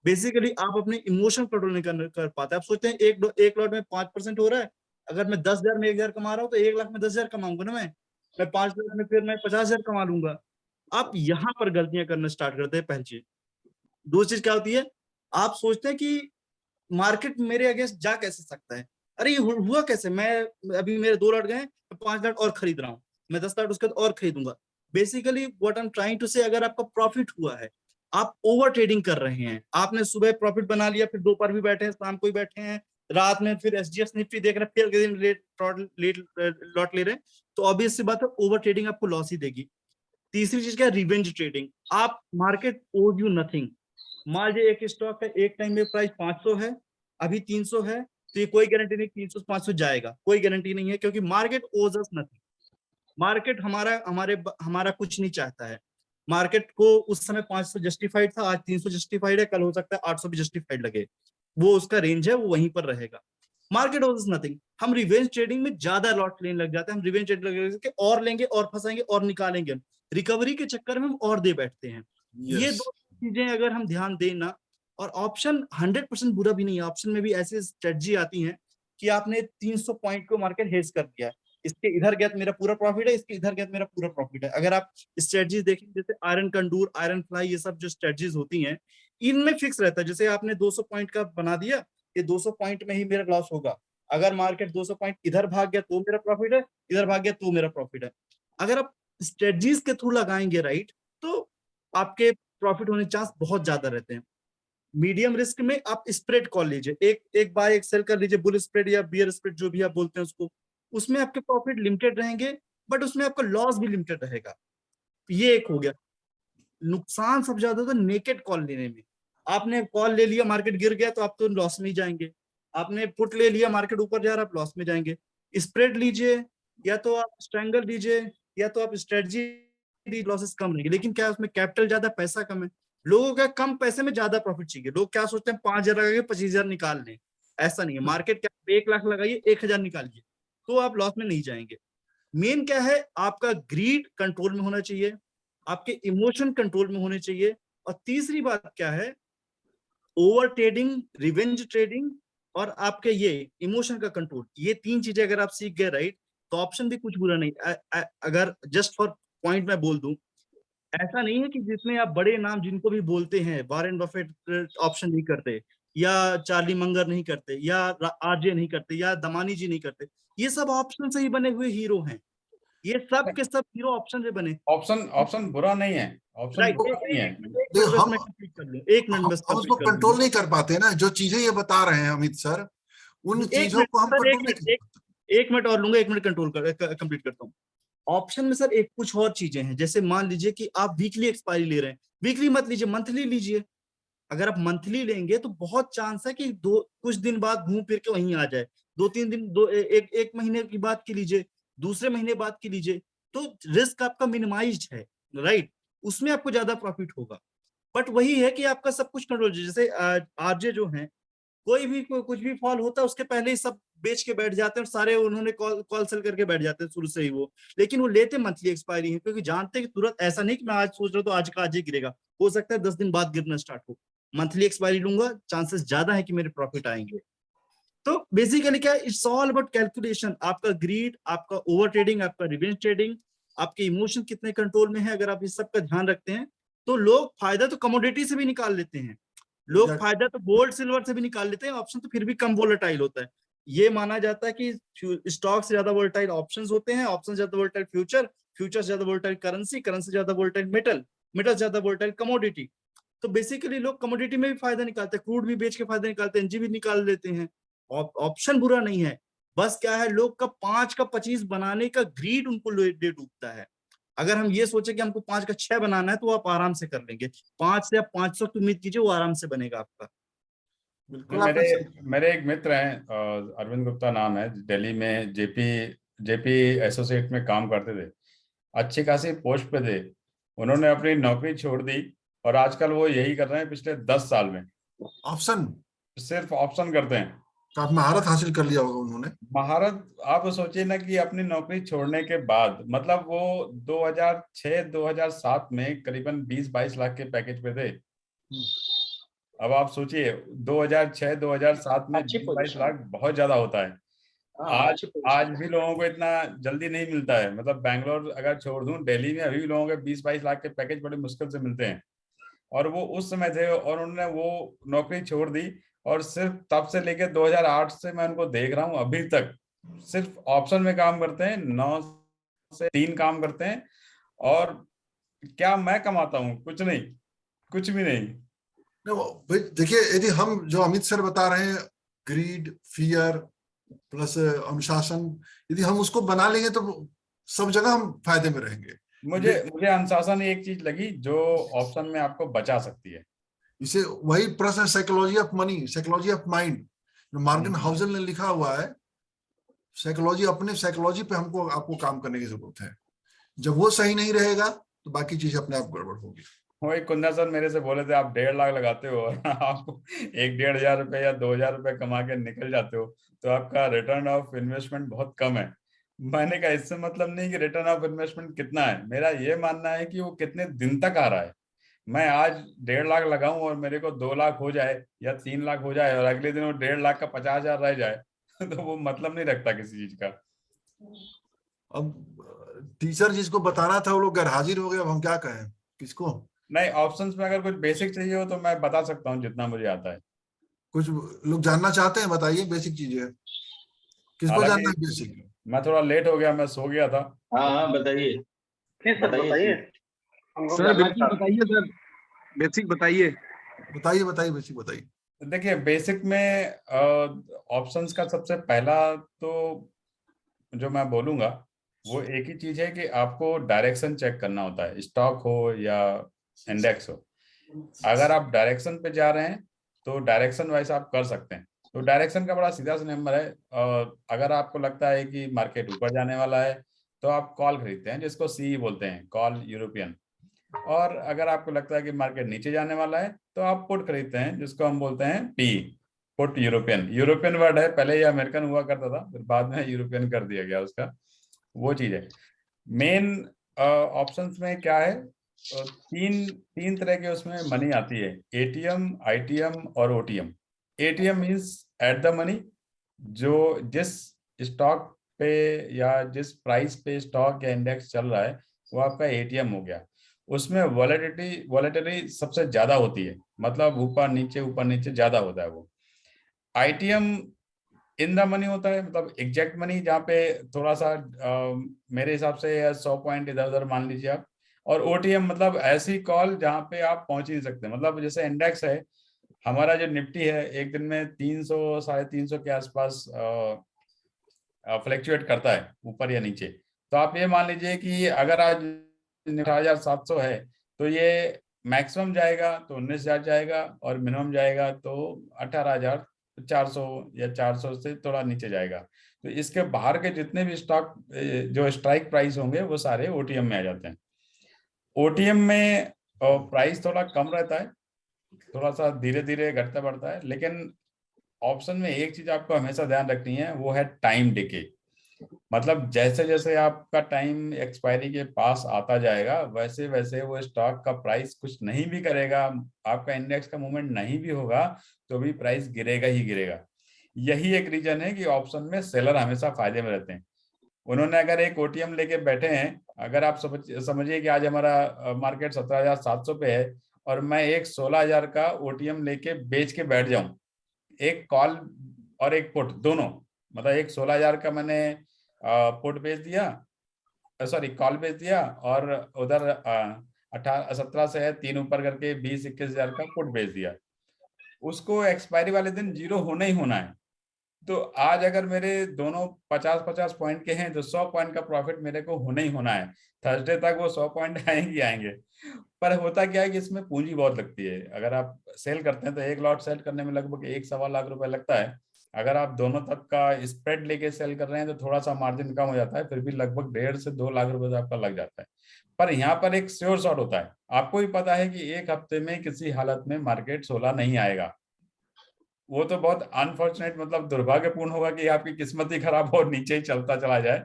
बेसिकली आप अपने इमोशन कंट्रोल नहीं कर पाते। आप सोचते हैं एक लॉट में 5% हो रहा है, अगर मैं 10,000 में 1,000 कमा रहा हूँ तो 1 लाख में 10,000 कमाऊंगा ना। मैं 5 लाख में फिर मैं 50,000 कमा लूंगा। आप यहाँ पर गलतियां करना स्टार्ट करते हैं, पहली चीज। दूसरी चीज क्या होती है, आप सोचते हैं कि मार्केट मेरे अगेंस्ट जा कैसे सकता है। अरे ये हुआ कैसे, मैं अभी मेरे 2 लॉट गए, 5 लॉट और खरीद रहा हूँ, मैं 10 लॉट उसके बाद और खरीदूंगा। Basically what I am trying to say, अगर आपका प्रॉफिट हुआ है, आप ओवर ट्रेडिंग कर रहे हैं। आपने सुबह प्रॉफिट बना लिया, फिर दोपहर भी बैठे हैं, शाम को भी बैठे हैं, रात में फिर SGX निफ्टी देख रहे हैं, फिर अगले दिन लेट लॉट ले रहे हैं, तो ऑब्वियस सी बात है ओवर ट्रेडिंग आपको लॉस ही देगी। तीसरी चीज क्या है, रिवेंज ट्रेडिंग। आप मार्केट ओज यू नथिंग। मान लीजिए एक स्टॉक का एक टाइम में प्राइस 500 है, अभी 300 है, तो ये कोई गारंटी नहीं 300 से 500 जाएगा, कोई गारंटी नहीं है, क्योंकि मार्केट ओज अस नथिंग। मार्केट हमारा कुछ नहीं चाहता है। मार्केट को उस समय 500 जस्टिफाइड था, आज 300 जस्टिफाइड है, कल हो सकता है 800 भी जस्टिफाइड लगे। वो उसका रेंज है, वो वहीं पर रहेगा। मार्केट ओज नथिंग। हम रिवेंज ट्रेडिंग में ज्यादा लॉट लेने लग जाते हैं। हम रिवेंज ट्रेडिंग और लेंगे और फंसाएंगे और निकालेंगे, रिकवरी के चक्कर में हम और दे बैठते हैं। ये 2 चीजें अगर हम ध्यान दें ना, और ऑप्शन 100% बुरा भी नहीं है। ऑप्शन में भी ऐसी स्ट्रेटजी आती है कि आपने 300 पॉइंट को मार्केट हेज कर दिया, इसके इधर गया तो मेरा पूरा प्रॉफिट है, इसके इधर गया तो मेरा पूरा प्रॉफिट है। अगर आप स्ट्रेटजीज देखें, जैसे आयरन कंडूर, आयरन फ्लाई, ये सब जो स्ट्रेटजीज होती हैं, इनमें फिक्स रहता है। जैसे आपने 200 पॉइंट का बना दिया, ये 200 पॉइंट में ही मेरा लॉस होगा। अगर मार्केट 200 पॉइंट इधर भाग गया तो मेरा प्रॉफिट है, इधर भाग गया तो मेरा प्रॉफिट है। अगर आप स्ट्रेटजीज के थ्रू लगाएंगे राइट, तो आपके प्रॉफिट होने चांस बहुत ज्यादा रहते हैं। मीडियम रिस्क में आप स्प्रेड कॉल लीजिए, एक बाय एक सेल कर लीजिए, बुल स्प्रेड या बियर स्प्रेड जो भी आप बोलते हैं उसको, उसमें आपके प्रॉफिट लिमिटेड रहेंगे बट उसमें आपका लॉस भी लिमिटेड रहेगा। ये एक हो गया। नुकसान सबसे ज्यादा होता है नेकेड कॉल लेने में। आपने कॉल ले लिया, मार्केट गिर गया तो आप तो लॉस में ही जाएंगे। आपने पुट ले लिया, मार्केट ऊपर जा रहा है, आप लॉस में जाएंगे। स्प्रेड लीजिए या तो आप स्ट्रैंगल लीजिए या तो आप स्ट्रेटजी, लॉसेस कम रहेंगे। लेकिन क्या उसमें कैपिटल ज्यादा, पैसा कम है। लोगों का कम पैसे में ज्यादा प्रॉफिट चाहिए। लोग क्या सोचते हैं 5,000 लगा के 25,000 निकाल लें, ऐसा नहीं है। मार्केट क्या 1 लाख लगाइए 1,000 निकालिए तो आप लॉस में नहीं जाएंगे। मेन क्या है, आपका ग्रीड कंट्रोल में होना चाहिए, आपके इमोशन कंट्रोल में होने चाहिए। और तीसरी बात क्या है, ओवर ट्रेडिंग, रिवेंज ट्रेडिंग और आपके ये इमोशन का कंट्रोल, ये 3 चीजें अगर आप सीख गए राइट, तो ऑप्शन भी कुछ बुरा नहीं। अगर जस्ट फॉर पॉइंट मैं बोल दूं, ऐसा नहीं है कि जिसमें आप बड़े नाम जिनको भी बोलते हैं, वॉरेन बफेट ऑप्शन नहीं करते, या चार्ली मंगर नहीं करते, या आरजे नहीं करते, या दमानी जी नहीं करते। ये सब ऑप्शन से ही बने हुए हीरो हैं। ये सब के सब हीरो ऑप्शन से बने। ऑप्शन बुरा नहीं है, ऑप्शन राइट, बुरा नहीं है। एक मिनट बस मैं कंप्लीट कर लूं, 1 मिनट बस हम उसको कंप्लीट कर कंट्रोल लूं। नहीं कर पाते ना, जो चीजें ये बता रहे हैं अमित सर, उन एक चीजों मिनट को हम सर, कंट्रोल नहीं कर पाते। 1 मिनट और लूंगा, 1 मिनट कंट्रोल कंप्लीट करता हूँ। ऑप्शन में सर एक कुछ और चीजें हैं, जैसे मान लीजिए कि आप वीकली एक्सपायरी ले रहे हैं, वीकली मत लीजिए, मंथली लीजिए। अगर आप मंथली लेंगे तो बहुत चांस है कि कुछ दिन बाद घूम फिर के वहीं आ जाए। 2-3 दिन, एक महीने की बात की लीजिए, दूसरे महीने बाद की लीजिए, तो रिस्क आपका मिनिमाइज्ड है राइट, उसमें आपको ज्यादा प्रॉफिट होगा। बट वही है कि आपका सब कुछ कंट्रोल, जैसे आरजे जो है, कुछ भी फॉल होता है उसके पहले ही सब बेच के बैठ जाते हैं, और सारे उन्होंने कॉल सेल करके बैठ जाते हैं शुरू से ही वो। लेकिन वो लेते मंथली एक्सपायरी है, क्योंकि जानते हैं कि तुरंत ऐसा नहीं कि मैं आज सोच रहा हूँ तो आज का आज ही गिरेगा, हो सकता है 10 दिन बाद गिरना स्टार्ट हो। मंथली एक्सपायरी लूंगा, चांसेस ज्यादा है कि मेरे प्रॉफिट आएंगे। तो बेसिकली क्या है, इट्स ऑल अबाउट कैलकुलेशन। आपका ग्रीड, आपका ओवर ट्रेडिंग, आपका रिवेंज ट्रेडिंग, आपके इमोशन कितने कंट्रोल में है, अगर आप इस सब का ध्यान रखते हैं तो लोग फायदा तो कमोडिटी से भी निकाल लेते हैं, लोग फायदा तो गोल्ड सिल्वर से भी निकाल लेते हैं, ऑप्शन तो फिर भी कम वोलेटाइल होता है। ये माना जाता है कि स्टॉक से ज्यादा वोलेटाइल ऑप्शंस होते हैं, ऑप्शन ज्यादा वोलेटाइल फ्यूचर, फ्यूचर ज्यादा वोलेटाइल करेंसी, करेंसी ज्यादा वोलेटाइल मेटल, मेटल ज्यादा वोलेटाइल कमोडिटी। तो बेसिकली लोग कमोडिटी में भी फायदा निकालते हैं, क्रूड भी बेच के फायदा निकालते हैं, एनजी भी निकाल लेते हैं। ऑप्शन बुरा नहीं है, बस क्या है, लोग का 5 का 25 बनाने का ग्रीड उनको ले डूबता है। अगर हम ये सोचे कि हमको 5 का 6 बनाना है तो आप आराम से कर लेंगे, 5 से आप 500 की उम्मीद कीजिए, वो आराम से बनेगा आपका। मेरे एक मित्र हैं, अरविंद गुप्ता नाम है, दिल्ली में जेपी एसोसिएट में काम करते थे, अच्छी खासी पोस्ट पे थे। उन्होंने अपनी नौकरी छोड़ दी और आजकल वो यही कर रहे हैं, पिछले 10 साल में ऑप्शन, सिर्फ ऑप्शन करते हैं। आप महारत हासिल कर लिया होगा उन्होंने। महारत, आप सोचिए ना कि अपनी नौकरी छोड़ने के बाद, मतलब वो 2006-2007 में करीबन 20-22 लाख के पैकेज पे थे। अब आप सोचिए 2006-2007 में 22 लाख बहुत ज्यादा होता है। आज भी लोगों को इतना जल्दी नहीं मिलता है, मतलब बैंगलोर अगर छोड़ दूं, दिल्ली में अभी भी लोगों के 20-22 लाख के पैकेज बड़े मुश्किल से मिलते हैं। और वो उस समय थे और उन्होंने वो नौकरी छोड़ दी, और सिर्फ तब से लेकर 2008 से मैं उनको देख रहा हूँ अभी तक सिर्फ ऑप्शन में काम करते हैं, 9 से 3 काम करते हैं। और क्या मैं कमाता हूँ? कुछ नहीं, कुछ भी नहीं। देखिए, यदि हम जो अमित सर बता रहे हैं, ग्रीड, फियर प्लस अनुशासन, यदि हम उसको बना लेंगे तो सब जगह हम फायदे में रहेंगे। मुझे अनुशासन एक चीज लगी जो ऑप्शन में आपको बचा सकती है। इसे वही प्रश्न, psychology of money, psychology of mind, जो मॉर्गन हाउसल ने लिखा हुआ है। साइकोलॉजी, अपने साइकोलॉजी पे आपको काम करने की जरूरत है। जब वो सही नहीं रहेगा तो बाकी चीज अपने आप गड़बड़ होगी। वही कुंदन सर मेरे से बोले थे, आप 1.5 लाख लगाते हो और आपको 1-1.5 हजार रुपए या 2 हजार रुपए कमा के निकल जाते हो, तो आपका रिटर्न ऑफ इन्वेस्टमेंट बहुत कम है। मैंने कहा इससे मतलब नहीं कि रिटर्न ऑफ इन्वेस्टमेंट कितना है, मेरा ये मानना है कि वो कितने दिन तक आ रहा है। मैं आज 1.5 लाख लगाऊं और मेरे को 2 लाख हो जाए या 3 लाख हो जाए और अगले दिन वो 1.5 लाख का 50 हजार रह जाए तो वो मतलब नहीं रखता किसी चीज का। अब टीचर जिसको बताना था वो लोग गैर हाजिर हो गए, अब हम क्या कहें किसको? नहीं, ऑप्शंस में अगर कुछ बेसिक चाहिए हो तो मैं बता सकता हूँ जितना मुझे आता है। कुछ लोग जानना चाहते हैं, बताइए बेसिक चीजें, किसको जानना है बेसिक? मैं थोड़ा लेट हो गया, मैं सो गया था। हाँ हाँ बताइए बताइए। सर बेसिक बताइए सर, बेसिक बताइए। बताइए बताइए बेसिक बताइए। देखिए बेसिक में ऑप्शंस का सबसे पहला तो जो मैं बोलूंगा वो एक ही चीज है कि आपको डायरेक्शन चेक करना होता है, स्टॉक हो या इंडेक्स हो। अगर आप डायरेक्शन पे जा रहे हैं तो डायरेक्शन वाइज आप कर सकते हैं। तो डायरेक्शन का बड़ा सीधा सा नंबर है। अगर आपको लगता है कि मार्केट ऊपर जाने वाला है तो आप कॉल खरीदते हैं, जिसको सी बोलते हैं, कॉल यूरोपियन। और अगर आपको लगता है कि मार्केट नीचे जाने वाला है तो आप पुट खरीदते हैं, जिसको हम बोलते हैं P, put European. European word है, पहले ये अमेरिकन हुआ करता था, फिर बाद में यूरोपियन कर दिया गया उसका, वो चीज है। मेन ऑप्शंस में क्या है, तीन तीन तरह के उसमें मनी आती है, एटीएम, आईटीएम और OTM. ATM means at the money, जो जिस स्टॉक पे या जिस प्राइस पे स्टॉक या इंडेक्स चल रहा है वो आपका एटीएम हो गया। उसमें वॉलेटिलिटी सबसे ज्यादा होती है, मतलब ऊपर नीचे ज्यादा होता है वो। आईटीएम इन द मनी होता है, मतलब एग्जैक्ट मनी, जहाँ पे थोड़ा सा मेरे हिसाब से 100 पॉइंट इधर उधर मान लीजिए आप। और ओटीएम मतलब ऐसी कॉल जहाँ पे आप पहुंच ही नहीं सकते, मतलब जैसे इंडेक्स है हमारा, जो निफ्टी है एक दिन में 300 350 के आसपास फ्लैक्चुएट करता है ऊपर या नीचे। तो आप ये मान लीजिए कि अगर आज 18,700 है तो ये मैक्सिमम जाएगा तो 19,000 जाएगा, और मिनिमम जाएगा तो 18,400 या 400 से थोड़ा नीचे जाएगा। तो इसके बाहर के जितने भी स्टॉक जो स्ट्राइक प्राइस होंगे वो सारे ओटीएम में आ जाते हैं। ओटीएम में प्राइस थोड़ा कम रहता है, थोड़ा सा धीरे धीरे घटता बढ़ता है। लेकिन ऑप्शन में एक चीज आपको हमेशा ध्यान रखनी है, वो है टाइम डिके। मतलब जैसे जैसे आपका टाइम एक्सपायरी के पास आता जाएगा वैसे वैसे वो स्टॉक का प्राइस कुछ नहीं भी करेगा, आपका इंडेक्स का मूवमेंट नहीं भी होगा तो भी प्राइस गिरेगा ही गिरेगा। यही एक रीजन है कि ऑप्शन में सेलर हमेशा फायदे में रहते हैं। उन्होंने अगर एक ओटीएम लेके बैठे हैं, अगर आप समझिए कि आज हमारा मार्केट 17,700 पे है और मैं एक 16,000 का ओटीएम लेके बेच के बैठ जाऊं, एक कॉल और एक पुट दोनों, मतलब एक 16,000 का मैंने पुट बेच दिया, सॉरी कॉल बेच दिया, और उधर 17 से है 3 ऊपर करके 20-21,000 का पुट बेच दिया। उसको एक्सपायरी वाले दिन जीरो होना ही होना है। तो आज अगर मेरे दोनों 50-50 पॉइंट के हैं तो 100 पॉइंट का प्रॉफिट मेरे को होना ही होना है। थर्सडे तक वो 100 पॉइंट आएंगे। पर होता क्या है कि इसमें पूंजी बहुत लगती है। अगर आप सेल करते हैं तो एक लॉट सेल करने में लगभग 1-1.25 लाख रुपए लगता है। अगर आप दोनों तक का स्प्रेड लेके सेल कर रहे हैं तो थोड़ा सा मार्जिन कम हो जाता है, फिर भी लगभग 1.5 से 2 लाख रुपए आपका लग जाता है। पर यहाँ पर एक श्योर शॉट होता है, आपको भी पता है कि एक हफ्ते में किसी हालत में मार्केट 16 नहीं आएगा। वो तो बहुत अनफॉर्चुनेट, मतलब दुर्भाग्यपूर्ण होगा कि आपकी किस्मत ही खराब हो और नीचे ही चलता चला जाए,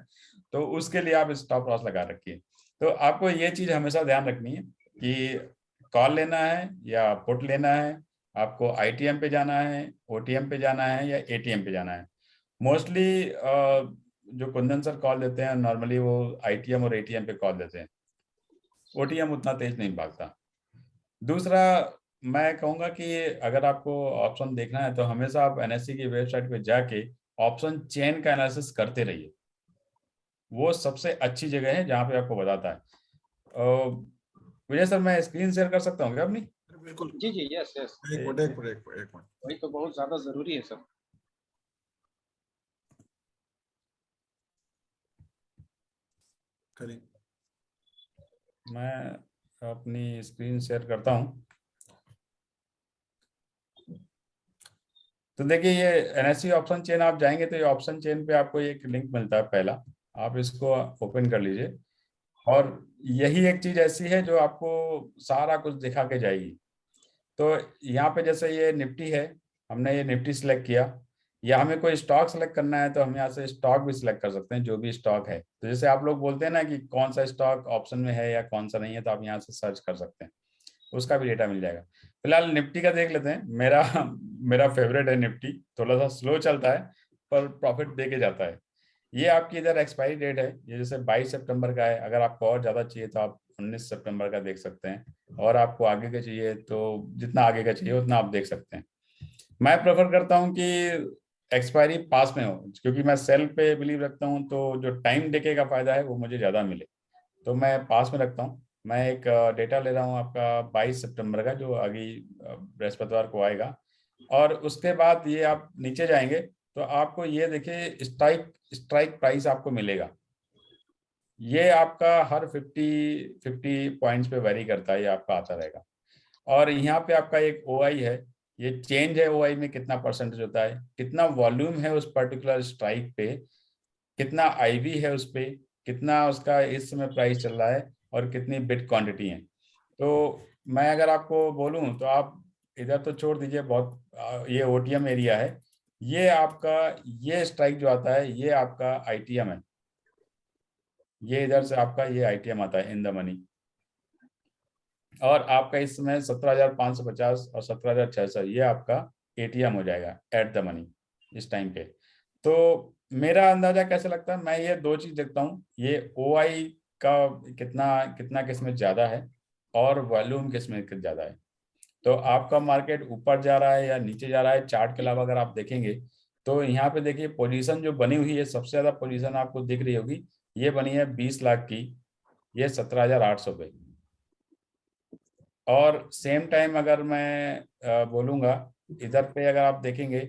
तो उसके लिए आप स्टॉप लॉस लगा रखिए। तो आपको ये चीज हमेशा ध्यान रखनी है कि कॉल लेना है या पुट लेना है, आपको आईटीएम पे जाना है, ओटीएम पे जाना है या एटीएम पे जाना है। मोस्टली जो कुंदन सर कॉल देते हैं नॉर्मली वो आईटीएम और एटीएम पे कॉल देते हैं, ओटीएम उतना तेज नहीं भागता। दूसरा मैं कहूंगा कि अगर आपको ऑप्शन देखना है तो हमेशा आप एनएससी की वेबसाइट पे जाके ऑप्शन चेन का एनालिसिस करते रहिए। वो सबसे अच्छी जगह है जहाँ पे आपको बताता है। विजय सर मैं स्क्रीन शेयर कर सकता हूँ क्या अपनी? बिल्कुल जी जी, यस यस, एक मिनट वही तो बहुत ज्यादा जरूरी है सर। करिए। मैं अपनी स्क्रीन शेयर करता हूँ। तो देखिए ये एनएससी ऑप्शन चेन आप जाएंगे तो ये ऑप्शन चेन पे आपको एक लिंक मिलता है, पहला आप इसको ओपन कर लीजिए। और यही एक चीज ऐसी है जो आपको सारा कुछ दिखा के जाएगी। तो यहाँ पे जैसे ये निफ्टी है, हमने ये निफ्टी सिलेक्ट किया, या हमें कोई स्टॉक सेलेक्ट करना है तो हम यहाँ से स्टॉक भी सिलेक्ट कर सकते हैं, जो भी स्टॉक है। तो जैसे आप लोग बोलते हैं ना कि कौन सा स्टॉक ऑप्शन में है या कौन सा नहीं है, तो आप यहाँ से सर्च कर सकते हैं, उसका भी डेटा मिल जाएगा। फिलहाल निफ्टी का देख लेते हैं। मेरा फेवरेट है निफ्टी, थोड़ा सा स्लो चलता है पर प्रॉफिट दे के जाता है। ये आपकी इधर एक्सपायरी डेट है, ये जैसे 22 सितंबर का है। अगर आपको और ज्यादा चाहिए तो आप 19 सितंबर का देख सकते हैं, और आपको आगे का चाहिए तो जितना आगे का चाहिए उतना आप देख सकते हैं। मैं प्रेफर करता हूँ कि एक्सपायरी पास में हो, क्योंकि मैं सेल पे बिलीव रखता हूँ, तो जो टाइम डिके का फायदा है वो मुझे ज्यादा मिले, तो मैं पास में रखता हूँ। मैं एक डेटा ले रहा हूँ आपका 22 सितंबर का, जो आगे बृहस्पतिवार को आएगा, और उसके बाद ये आप नीचे जाएंगे तो आपको ये देखिए स्ट्राइक प्राइस आपको मिलेगा। ये आपका हर 50 पॉइंट्स पे वेरी करता है, ये आपका आता रहेगा। और यहाँ पे आपका एक ओआई है, ये चेंज है ओआई में कितना परसेंटेज होता है, कितना वॉल्यूम है उस पर्टिकुलर स्ट्राइक पे, कितना आईवी है उस पे, कितना उसका इस समय प्राइस चल रहा है, और कितनी बिट क्वांटिटी है। तो मैं अगर आपको बोलूं तो आप इधर तो छोड़ दीजिए, बहुत ये ओटीएम एरिया है, ये आपका ये स्ट्राइक जो आता है ये आपका आईटीएम है, ये इधर से आपका ये आईटीएम आता है इन द मनी, और आपका इस समय 17,550 और 17,600 ये आपका एटीएम हो जाएगा एट द मनी इस टाइम पे। तो मेरा अंदाजा कैसे लगता है, मैं ये दो चीज देखता हूँ, ये ओआई का कितना किसमें ज्यादा है और वॉल्यूम किसमें ज्यादा है। तो आपका मार्केट ऊपर जा रहा है या नीचे जा रहा है, चार्ट के अलावा अगर आप देखेंगे तो यहाँ पे देखिए पोजीशन जो बनी हुई है, सबसे ज्यादा पोजीशन आपको दिख रही होगी, ये बनी है 20 लाख की, ये 17,800 पे। और सेम टाइम अगर मैं बोलूंगा इधर पे अगर आप देखेंगे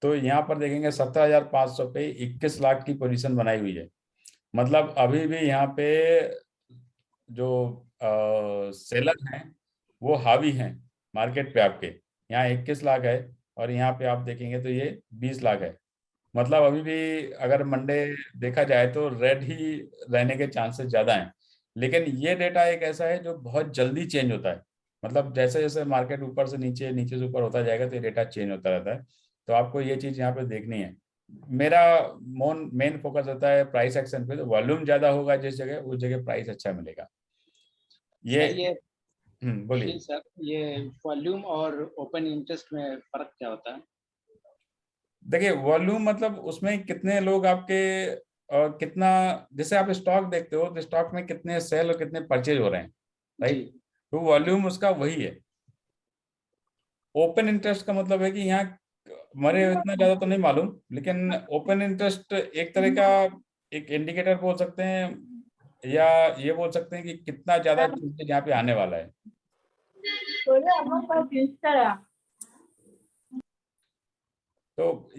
तो यहाँ पर देखेंगे 17,500 पे 21 लाख की पोजीशन बनाई हुई है। मतलब अभी भी यहाँ पे जो सेलर हैं वो हावी हैं मार्केट पे, आपके यहाँ 21 लाख है और यहाँ पे आप देखेंगे तो ये 20 लाख है। मतलब अभी भी अगर मंडे देखा जाए तो रेड ही रहने के चांसेस ज्यादा हैं। लेकिन ये डेटा एक ऐसा है जो बहुत जल्दी चेंज होता है, मतलब जैसे जैसे मार्केट ऊपर से नीचे नीचे से ऊपर होता जाएगा तो ये डेटा चेंज होता रहता है। तो आपको ये चीज यहाँ पे देखनी है। मेरा मेन फोकस होता है प्राइस एक्शन पे, तो वॉल्यूम ज्यादा होगा जिस जगह उस जगह प्राइस अच्छा मिलेगा। ये बोलिए सर, ये वॉल्यूम और ओपन इंटरेस्ट में फर्क क्या होता है? देखिए वॉल्यूम मतलब उसमें कितने लोग आपके कितना, जैसे आप स्टॉक देखते हो तो स्टॉक में कितने सेल और कितने परचेज हो रहे हैं, राइट, तो वॉल्यूम उसका वही है। ओपन इंटरेस्ट का मतलब है कि यहाँ मरे इतना ज्यादा तो नहीं मालूम, लेकिन ओपन इंटरेस्ट एक तरह का एक इंडिकेटर बोल सकते हैं, या ये बोल सकते हैं कि कितना ज्यादा चीजें यहाँ पे आने वाला है। तो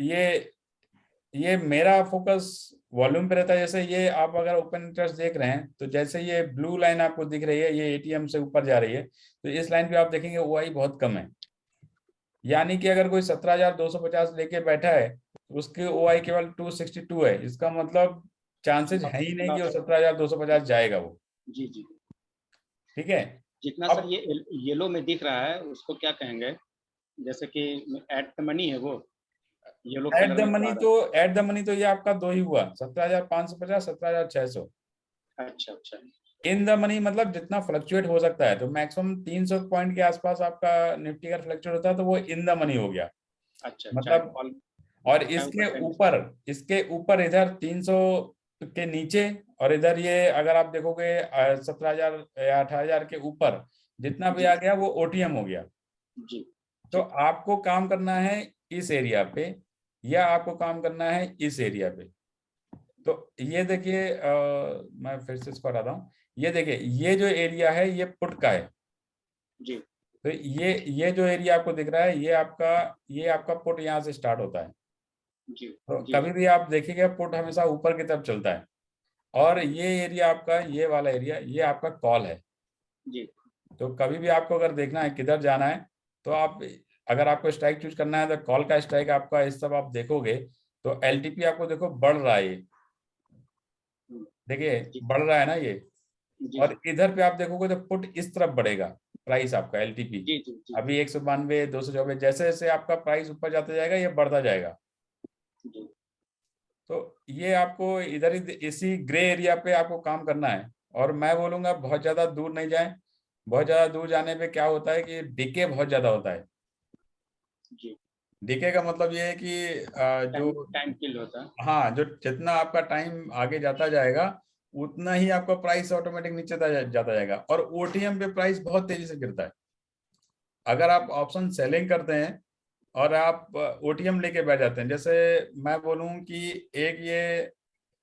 ये मेरा फोकस वॉल्यूम पे रहता है। जैसे ये आप अगर ओपन इंटरेस्ट देख रहे हैं तो जैसे ये ब्लू लाइन आपको दिख रही है, ये एटीएम से ऊपर जा रही है, तो इस लाइन पे आप देखेंगे ओआई बहुत कम है। यानी कि अगर कोई 17,250 लेके बैठा है तो उसके ओआई केवल 262 है, इसका मतलब चांसेस है ही नहीं कि वो 17,250 जाएगा वो। जी जी, ठीक है। जितना सर ये येलो में दिख रहा है उसको क्या कहेंगे? जैसे कि एट द मनी है वो येलो एट द मनी, तो एट द मनी तो ये आपका दो ही हुआ, 17,550 17,600। अच्छा अच्छा। इन द मनी मतलब जितना फ्लक्चुएट हो सकता है, तो मैक्सिमम 300 पॉइंट के आसपास आपका निफ्टी का फ्लक्चुएट होता है, तो वो इन द मनी हो गया। अच्छा, मतलब और इसके ऊपर इधर 300 के नीचे, और इधर ये अगर आप देखोगे 17,000 या 18,000 के ऊपर जितना भी आ गया वो ओटीएम हो गया। जी। तो आपको काम करना है इस एरिया पे, या आपको काम करना है इस एरिया पे। तो ये देखिए मैं फिर से इसको हटाता हूँ। ये देखिए ये जो एरिया है ये पुट का है जी। तो ये जो एरिया आपको दिख रहा है ये आपका पुट यहाँ से स्टार्ट होता है। जी। तो कभी भी आप देखिएगा पुट हमेशा ऊपर की तरफ चलता है, और ये एरिया आपका ये वाला एरिया ये आपका कॉल है। जी। तो कभी भी आपको अगर देखना है किधर जाना है, तो आप अगर आपको स्ट्राइक चूज करना है तो कॉल का स्ट्राइक आपका इस सब आप देखोगे तो एलटीपी आपको देखो बढ़ रहा है, देखिए बढ़ रहा है ना ये। और इधर पे आप देखोगे तो पुट इस तरफ बढ़ेगा प्राइस आपका एलटीपी। अभी 192 224 जैसे जैसे आपका प्राइस ऊपर जाता जाएगा ये बढ़ता जाएगा। तो ये आपको इधर ही इसी ग्रे एरिया पे आपको काम करना है। और मैं बोलूंगा बहुत ज्यादा दूर नहीं जाएं, बहुत ज्यादा दूर जाने पे क्या होता है कि डिके बहुत ज्यादा होता है। डिके का मतलब ये है कि जो टाइम किल होता है, हाँ, जो जितना आपका टाइम आगे जाता जाएगा उतना ही आपका प्राइस ऑटोमेटिक नीचे जाता जाएगा। और ओटीएम पे प्राइस बहुत तेजी से गिरता है। अगर आप ऑप्शन सेलिंग करते हैं और आप ओटीएम लेके बैठ जाते हैं। जैसे मैं बोलूं कि एक ये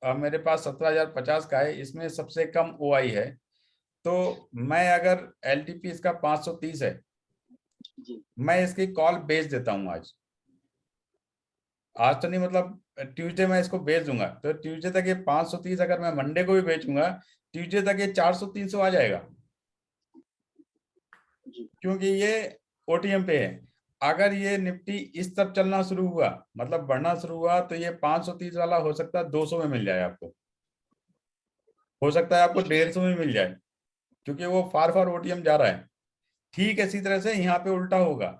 मेरे पास 17,050 का है, इसमें सबसे कम ओआई है, तो मैं अगर एलटीपी इसका 530 है, मैं इसकी कॉल बेच देता हूं आज तो नहीं, मतलब ट्यूसडे मैं इसको बेच दूंगा, तो ट्यूसडे तक ये 530, अगर मैं मंडे को भी बेचूंगा ट्यूसडे तक ये 400-300 आ जाएगा, क्योंकि ये ओटीएम पे है। अगर ये निफ्टी इस तरफ चलना शुरू हुआ, मतलब बढ़ना शुरू हुआ, तो ये 530 वाला हो सकता है 200 में मिल जाए आपको, हो सकता है आपको 150 में मिल जाए, क्योंकि वो फार फार ओटीएम जा रहा है। ठीक इसी तरह से यहाँ पे उल्टा होगा।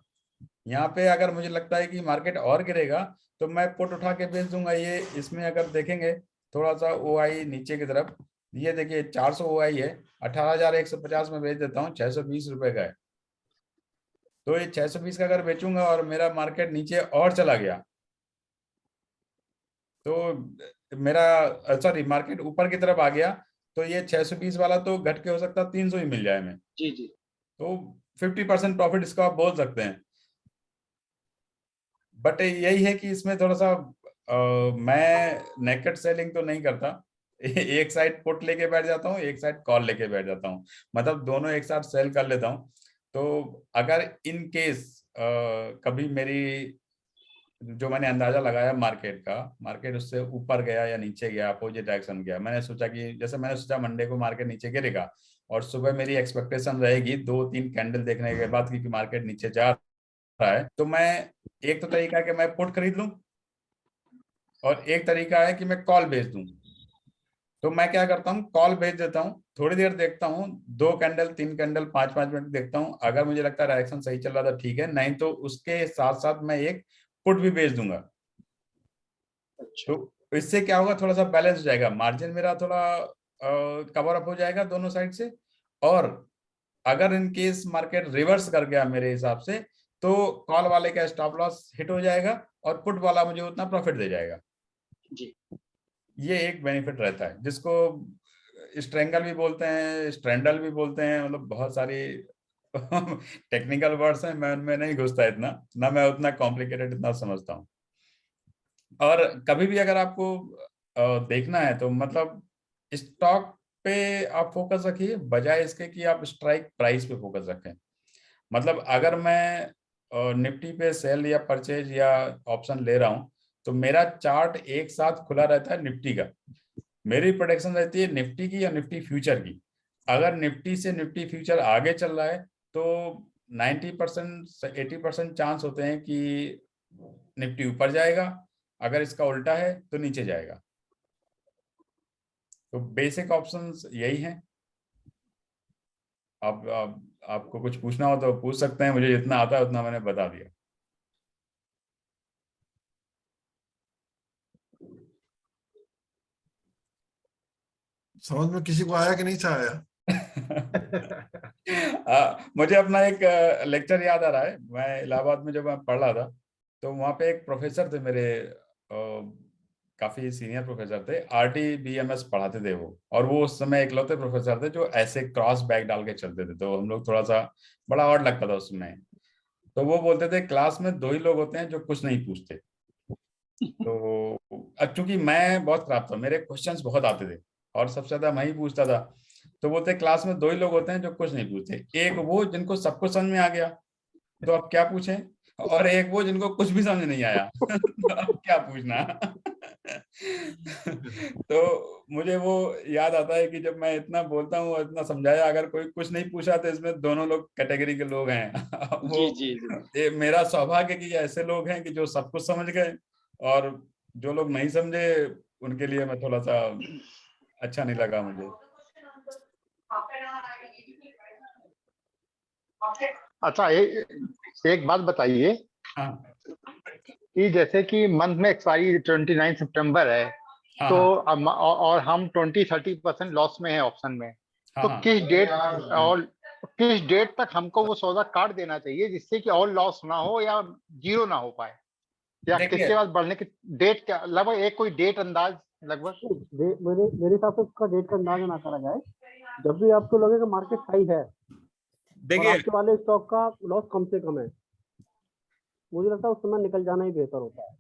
यहाँ पे अगर मुझे लगता है कि मार्केट और गिरेगा तो मैं पुट उठा के बेच दूंगा। ये इसमें अगर देखेंगे थोड़ा सा ओआई नीचे की तरफ, ये देखिए 400 ओआई है, 18,150 में बेच देता हूँ, 620 रुपए का है। तो ये 620 का अगर बेचूंगा और मेरा मार्केट नीचे और चला गया, तो मेरा सॉरी मार्केट ऊपर की तरफ आ गया, तो ये 620 वाला तो घट के हो सकता है 300 ही मिल जाए में। जी जी। तो 50% प्रॉफिट इसको आप बोल सकते हैं। बट यही है कि इसमें थोड़ा सा मैं नेकेड सेलिंग तो नहीं करता। एक साइड पुट लेके बैठ जाता हूँ, एक साइड कॉल लेके बैठ जाता हूँ, मतलब दोनों एक साथ सेल कर लेता हूँ। तो अगर इन केस कभी मेरी जो मैंने अंदाजा लगाया मार्केट का, मार्केट उससे ऊपर गया या नीचे गया, अपोजिट डायरेक्शन गया, मैंने सोचा कि जैसे मैंने सोचा मंडे को मार्केट नीचे गिरेगा, और सुबह मेरी एक्सपेक्टेशन रहेगी 2-3 कैंडल देखने के बाद कि मार्केट नीचे जा रहा है, तो मैं एक तो तरीका है कि मैं पुट खरीद लूं, और एक तरीका है कि मैं कॉल बेच दूं। तो मैं क्या करता हूं, कॉल बेच देता हूं, थोड़ी देर देखता हूं, 2 कैंडल 3 कैंडल 5-5 मिनट देखता हूं, अगर मुझे लगता है डायरेक्शन सही चल रहा था ठीक है, नहीं तो उसके साथ साथ मैं एक पुट भी बेच दूंगा। तो इससे क्या होगा, थोड़ा सा बैलेंस हो जाएगा, मार्जिन मेरा थोड़ा कवर अप हो जाएगा दोनों साइड से। और अगर इन केस मार्केट रिवर्स कर गया मेरे हिसाब से, तो कॉल वाले का स्टॉप लॉस हिट हो जाएगा और पुट वाला मुझे उतना प्रॉफिट दे जाएगा जी। ये एक बेनिफिट रहता है, जिसको स्ट्रेंगल भी बोलते हैं, स्ट्रेंडल भी बोलते हैं, मतलब बहुत सारी टेक्निकल वर्ड्स हैं, मैं उनमें नहीं घुसता इतना, ना मैं उतना कॉम्प्लिकेटेड इतना समझता हूँ। और कभी भी अगर आपको देखना है तो मतलब स्टॉक पे आप फोकस रखिए, बजाय इसके कि आप स्ट्राइक प्राइस पे फोकस रखें। मतलब अगर मैं निफ्टी पे सेल या परचेज या ऑप्शन ले रहा हूं, तो मेरा चार्ट एक साथ खुला रहता है निफ्टी का, मेरी प्रोडक्शन रहती है निफ्टी की या निफ्टी फ्यूचर की। अगर निफ्टी से निफ्टी फ्यूचर आगे चल रहा है तो 90% 80% चांस होते हैं कि निफ्टी ऊपर जाएगा, अगर इसका उल्टा है तो नीचे जाएगा। तो बेसिक ऑप्शंस यही हैं। आपको कुछ पूछना हो तो पूछ सकते हैं, मुझे जितना आता है उतना मैंने बता दिया। समझ में किसी को आया कि नहीं आया? मुझे अपना एक लेक्चर याद आ रहा है। मैं इलाहाबाद में जब मैं पढ़ रहा था, तो वहाँ पे एक प्रोफेसर थे मेरे, काफी सीनियर प्रोफेसर थे, RTBMS पढ़ाते थे वो, और वो उस समय इकलौते प्रोफेसर थे जो ऐसे क्रॉस बैग डाल के चलते थे, तो हम लोग थोड़ा सा बड़ा ऑड लगता था उसमें। तो वो बोलते थे क्लास में 2 ही लोग होते हैं जो कुछ नहीं पूछते। तो अब चूंकि मैं बहुत खराब था, मेरे क्वेश्चंस बहुत आते थे और सबसे ज्यादा मैं ही पूछता था, तो बोलते क्लास में 2 ही लोग होते हैं जो कुछ नहीं पूछते, एक वो जिनको सब कुछ समझ में आ गया तो अब क्या पूछें, और एक वो जिनको कुछ भी समझ नहीं आया तो अब क्या पूछना। तो मुझे वो याद आता है कि जब मैं इतना बोलता हूँ और इतना समझाया, अगर कोई कुछ नहीं पूछा तो इसमें दोनों लोग कैटेगरी के लोग हैं। वो जी जी। ये मेरा सौभाग्य कि ऐसे लोग हैं कि जो सब कुछ समझ गए, और जो लोग नहीं समझे उनके लिए मैं थोड़ा सा अच्छा नहीं लगा मुझे। अच्छा, एक बात बताइए हाँ कि जैसे कि मंथ में एक्सपायरी 29 सितंबर है, हाँ तो हाँ और हम 20-30% लॉस में है ऑप्शन में, हाँ तो हाँ। किस डेट तक हमको वो सौदा काट देना चाहिए जिससे कि और लॉस ना हो या जीरो ना हो पाए, या देखिए किसके बाद बढ़ने की डेट क्या, लगभग एक कोई डेट अंदाज लगभग? मेरे हिसाब से उसका डेट का अंदाजा ना करा जाए, जब भी आपको लगे कि मार्केट सही है और देखिए आपके वाले स्टॉक का लॉस कम से कम है, मुझे लगता है उस समय निकल जाना ही बेहतर होता है।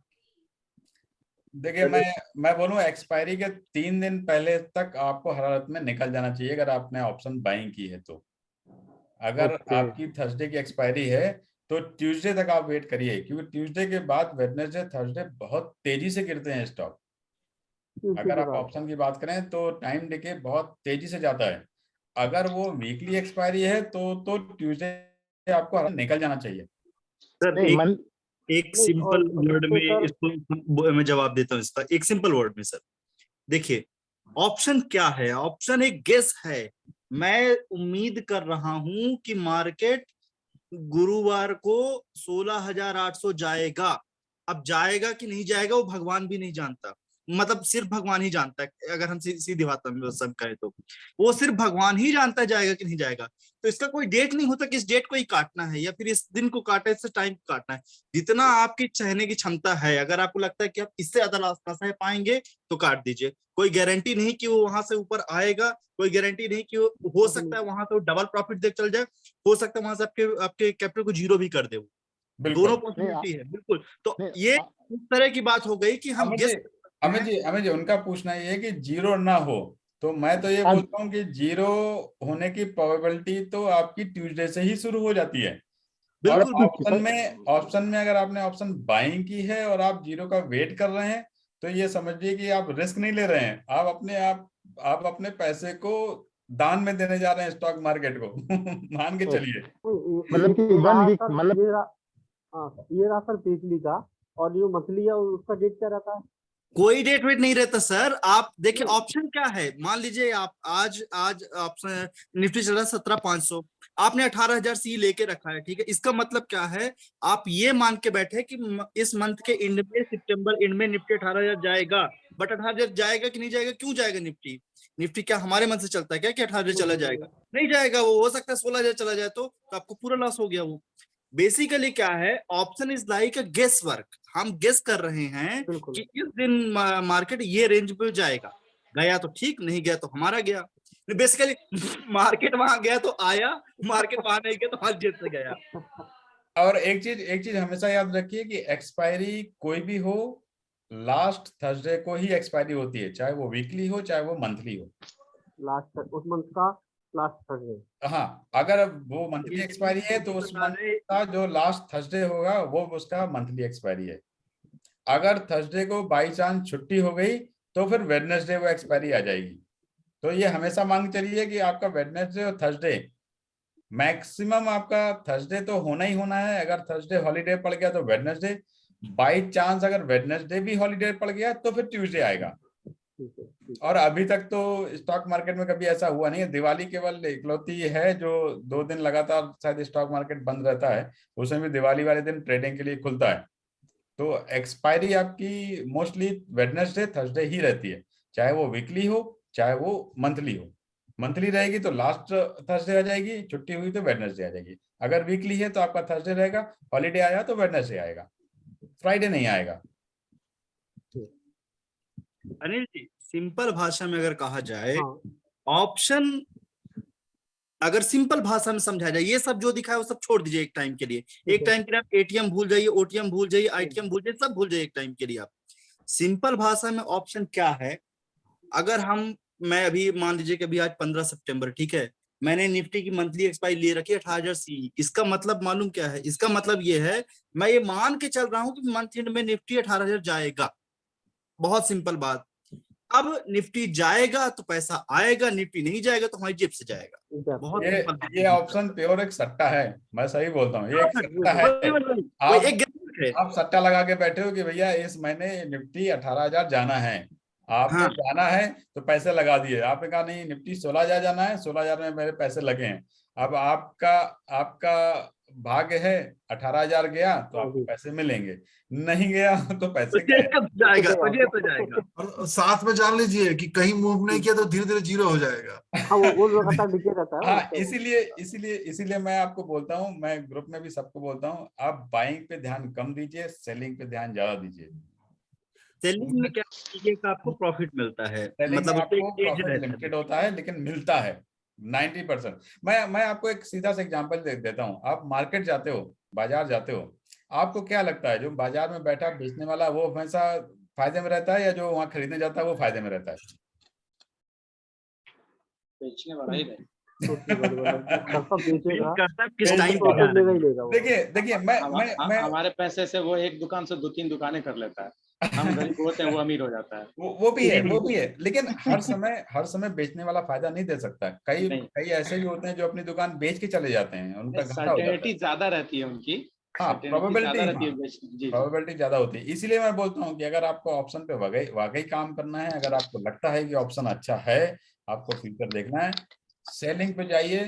देखिए मैं बोलूँ एक्सपायरी के 3 दिन पहले तक आपको हर हालत में निकल जाना चाहिए अगर आपने ऑप्शन बाइंग की है तो। अगर आपकी थर्सडे की एक्सपायरी है तो ट्यूसडे तक आप वेट करिए, क्योंकि ट्यूसडे के बाद वेडनेसडे थर्सडे बहुत तेजी से गिरते हैं स्टॉक। अगर आप ऑप्शन की बात करें तो टाइम डिके बहुत तेजी से जाता है। अगर वो वीकली एक्सपायरी है तो ट्यूसडे आपको निकल जाना चाहिए। सर एक सिंपल वर्ड में इसको मैं जवाब देता हूँ इसका, एक सिंपल वर्ड में। सर देखिए, ऑप्शन क्या है? ऑप्शन एक गेस है। मैं उम्मीद कर रहा हूं कि मार्केट गुरुवार को 16,800 जाएगा। अब जाएगा कि नहीं जाएगा वो भगवान भी नहीं जानता, मतलब सिर्फ भगवान ही जानता है। अगर हम सीधी बात में सब कहें तो वो सिर्फ भगवान ही जानता है जाएगा कि नहीं जाएगा। तो इसका कोई डेट नहीं होता कि इस डेट को ही काटना है या फिर इस दिन को काटे, इससे टाइम काटना है। जितना आपकी सहने की क्षमता है, अगर आपको लगता है कि आप इससे ज्यादा सह पाएंगे तो काट दीजिए। कोई गारंटी नहीं कि वो वहां से ऊपर आएगा, कोई गारंटी नहीं कि वो हो सकता है वहां से डबल प्रॉफिट देख चल जाए, हो सकता है वहां से आपके कैपिटल को जीरो भी कर दे। दोनों पॉसिबिलिटी है बिल्कुल। तो ये इस तरह की बात हो गई कि हम अमित जी उनका पूछना ये है कि जीरो ना हो, तो मैं तो ये बोलता हूँ कि जीरो होने की प्रोबेबिलिटी तो आपकी ट्यूसडे से ही शुरू हो जाती है। और ऑप्शन में अगर आपने ऑप्शन बाइंग की है और आप जीरो का वेट कर रहे हैं तो ये समझिए कि आप रिस्क नहीं ले रहे हैं, आप अपने पैसे को दान में देने जा रहे हैं स्टॉक मार्केट को। मान के चलिए। मतलब कि 1 वीक मतलब ये रहा सर वीकली का, और जो मंथली है उसका डेट क्या रहता है? कोई डेट वेट नहीं रहता सर। आप देखिए ऑप्शन क्या है, मान लीजिए आप आज ऑप्शन निफ्टी चल रहा है 17,500, आपने 18,000 सी लेके रखा है, ठीक है। इसका मतलब क्या है, आप ये मान के बैठे कि इस मंथ के एंड में, सितंबर एंड में निफ्टी 18,000 जाएगा। बट 18,000 जाएगा कि नहीं जाएगा? क्यों जाएगा निफ्टी क्या हमारे मन से चलता है क्या कि 18,000 चला जाएगा? नहीं जाएगा। वो हो सकता है 16,000 चला जाए तो आपको पूरा लॉस हो गया। वो बेसिकली क्या है, option is like a guess work. हम गेस कर रहे हैं कि इस दिन मार्केट ये रेंज पे जाएगा, गया तो ठीक, नहीं गया तो हमारा गया। बेसिकली मार्केट वहां गया तो आया, मार्केट वहां नहीं गया तो हर जेब से गया। और एक चीज हमेशा याद रखिए कि एक्सपायरी कोई भी हो, लास्ट थर्सडे को ही एक्सपायरी होती है, चाहे वो वीकली हो चाहे वो मंथली हो। लास्ट उस मंथ का लास्ट थर्सडे। हाँ, अगर वो मंथली एक्सपायरी है तो उस मंथ का जो लास्ट थर्सडे होगा वो उसका मंथली एक्सपायरी है। अगर थर्सडे को बाई चांस छुट्टी हो गई तो फिर वेडनेसडे वो एक्सपायरी आ जाएगी। तो ये हमेशा मान के चलिए कि आपका वेडनेसडे और थर्सडे, मैक्सिमम आपका थर्सडे तो होना ही होना है। अगर थर्सडे हॉलीडे पड़ गया तो वेडनेसडे, बाई चांस अगर वेडनेसडे भी हॉलीडे पड़ गया तो फिर ट्यूसडे आएगा। और अभी तक तो स्टॉक मार्केट में कभी ऐसा हुआ नहीं है। दिवाली केवल इकलौती है जो 2 दिन लगातार शायद स्टॉक मार्केट बंद रहता है, उसमें भी दिवाली वाले दिन ट्रेडिंग के लिए खुलता है। तो एक्सपायरी आपकी मोस्टली वेडनेसडे थर्सडे ही रहती है, चाहे वो वीकली हो चाहे वो मंथली हो। मंथली रहेगी तो लास्ट थर्सडे आ जाएगी, छुट्टी हुई तो वेडनेसडे आ जाएगी। अगर वीकली है तो आपका थर्सडे रहेगा, हॉलीडे आया तो वेडनेसडे आएगा, फ्राइडे नहीं आएगा। अनिल जी, सिंपल भाषा में अगर कहा जाए, ऑप्शन अगर सिंपल भाषा में समझा जाए, ये सब जो दिखा है वो सब छोड़ दीजिए एक टाइम के लिए। एक टाइम के लिए आप एटीएम भूल जाइए, ओटीएम भूल जाइए, आईटीएम भूल जाइए, सब भूल जाइए एक टाइम के लिए आप। सिंपल भाषा में ऑप्शन क्या है, अगर मैं अभी मान लीजिए कि अभी आज 15 सितंबर, ठीक है, मैंने निफ्टी की मंथली एक्सपायरी ले रखी है 18,000 सी। इसका मतलब मालूम क्या है? इसका मतलब ये है, मैं ये मान के चल रहा हूं कि मंथ एंड में निफ्टी 18,000 जाएगा। बहुत सिंपल बात। अब निफ्टी जाएगा तो पैसा आएगा, निफ्टी नहीं जाएगा तो हमारी जेब से जाएगा। बहुत ये ऑप्शन प्योर एक सट्टा है, मैं सही बोलता हूँ, ये एक सट्टा है। आप सट्टा लगा के बैठे हो कि भैया इस महीने निफ्टी 18,000 जाना है, आपने जाना है तो पैसे लगा दिए। आपने कहा नहीं निफ्टी 16,000 जाना है, 16,000 में मेरे पैसे लगे हैं। अब आपका भाग्य है, 18,000 गया तो आपको पैसे मिलेंगे, नहीं गया तो पैसे जाएगा। और साथ में जान लीजिए कि कहीं मूव नहीं किया तो धीरे धीरे जीरो हो जाएगा। वो लगातार दिखे रहता है। हाँ, इसीलिए मैं आपको बोलता हूँ, मैं ग्रुप में भी सबको बोलता हूँ, आप बाइंग पे ध्यान कम दीजिए, सेलिंग पे ध्यान ज्यादा दीजिए। सेलिंग में क्या कीजिए कि आपको प्रॉफिट मिलता है, मतलब आपको प्रॉफिट लिमिटेड होता है लेकिन मिलता है 90%। मैं आपको एक सीधा सा एग्जांपल देता हूँ। आप मार्केट जाते हो, बाजार जाते हो, आपको क्या लगता है जो बाजार में बैठा बेचने वाला वो हमेशा फायदे में रहता है या जो वहां खरीदने जाता है वो फायदे में रहता है? बेचने वाला ही नहीं। देखिए मैं हमारे पैसे से वो एक दुकान से 2-3 दुकानें कर लेता है, हम गरीब होते हैं, वो अमीर हो जाता है। वो भी है लेकिन हर समय बेचने वाला फायदा नहीं दे सकता। कई ऐसे भी होते हैं जो अपनी दुकान बेच के चले जाते हैं, उनका घाटा हो जाता है। ज्यादा रहती है उनकी। हाँ, प्रोबेबिलिटी ज्यादा होती है। इसीलिए मैं बोलता हूँ कि अगर आपको ऑप्शन पे वाकई काम करना है, अगर आपको लगता है कि ऑप्शन अच्छा है, आपको फ्यूचर देखना है, सेलिंग पे जाइए,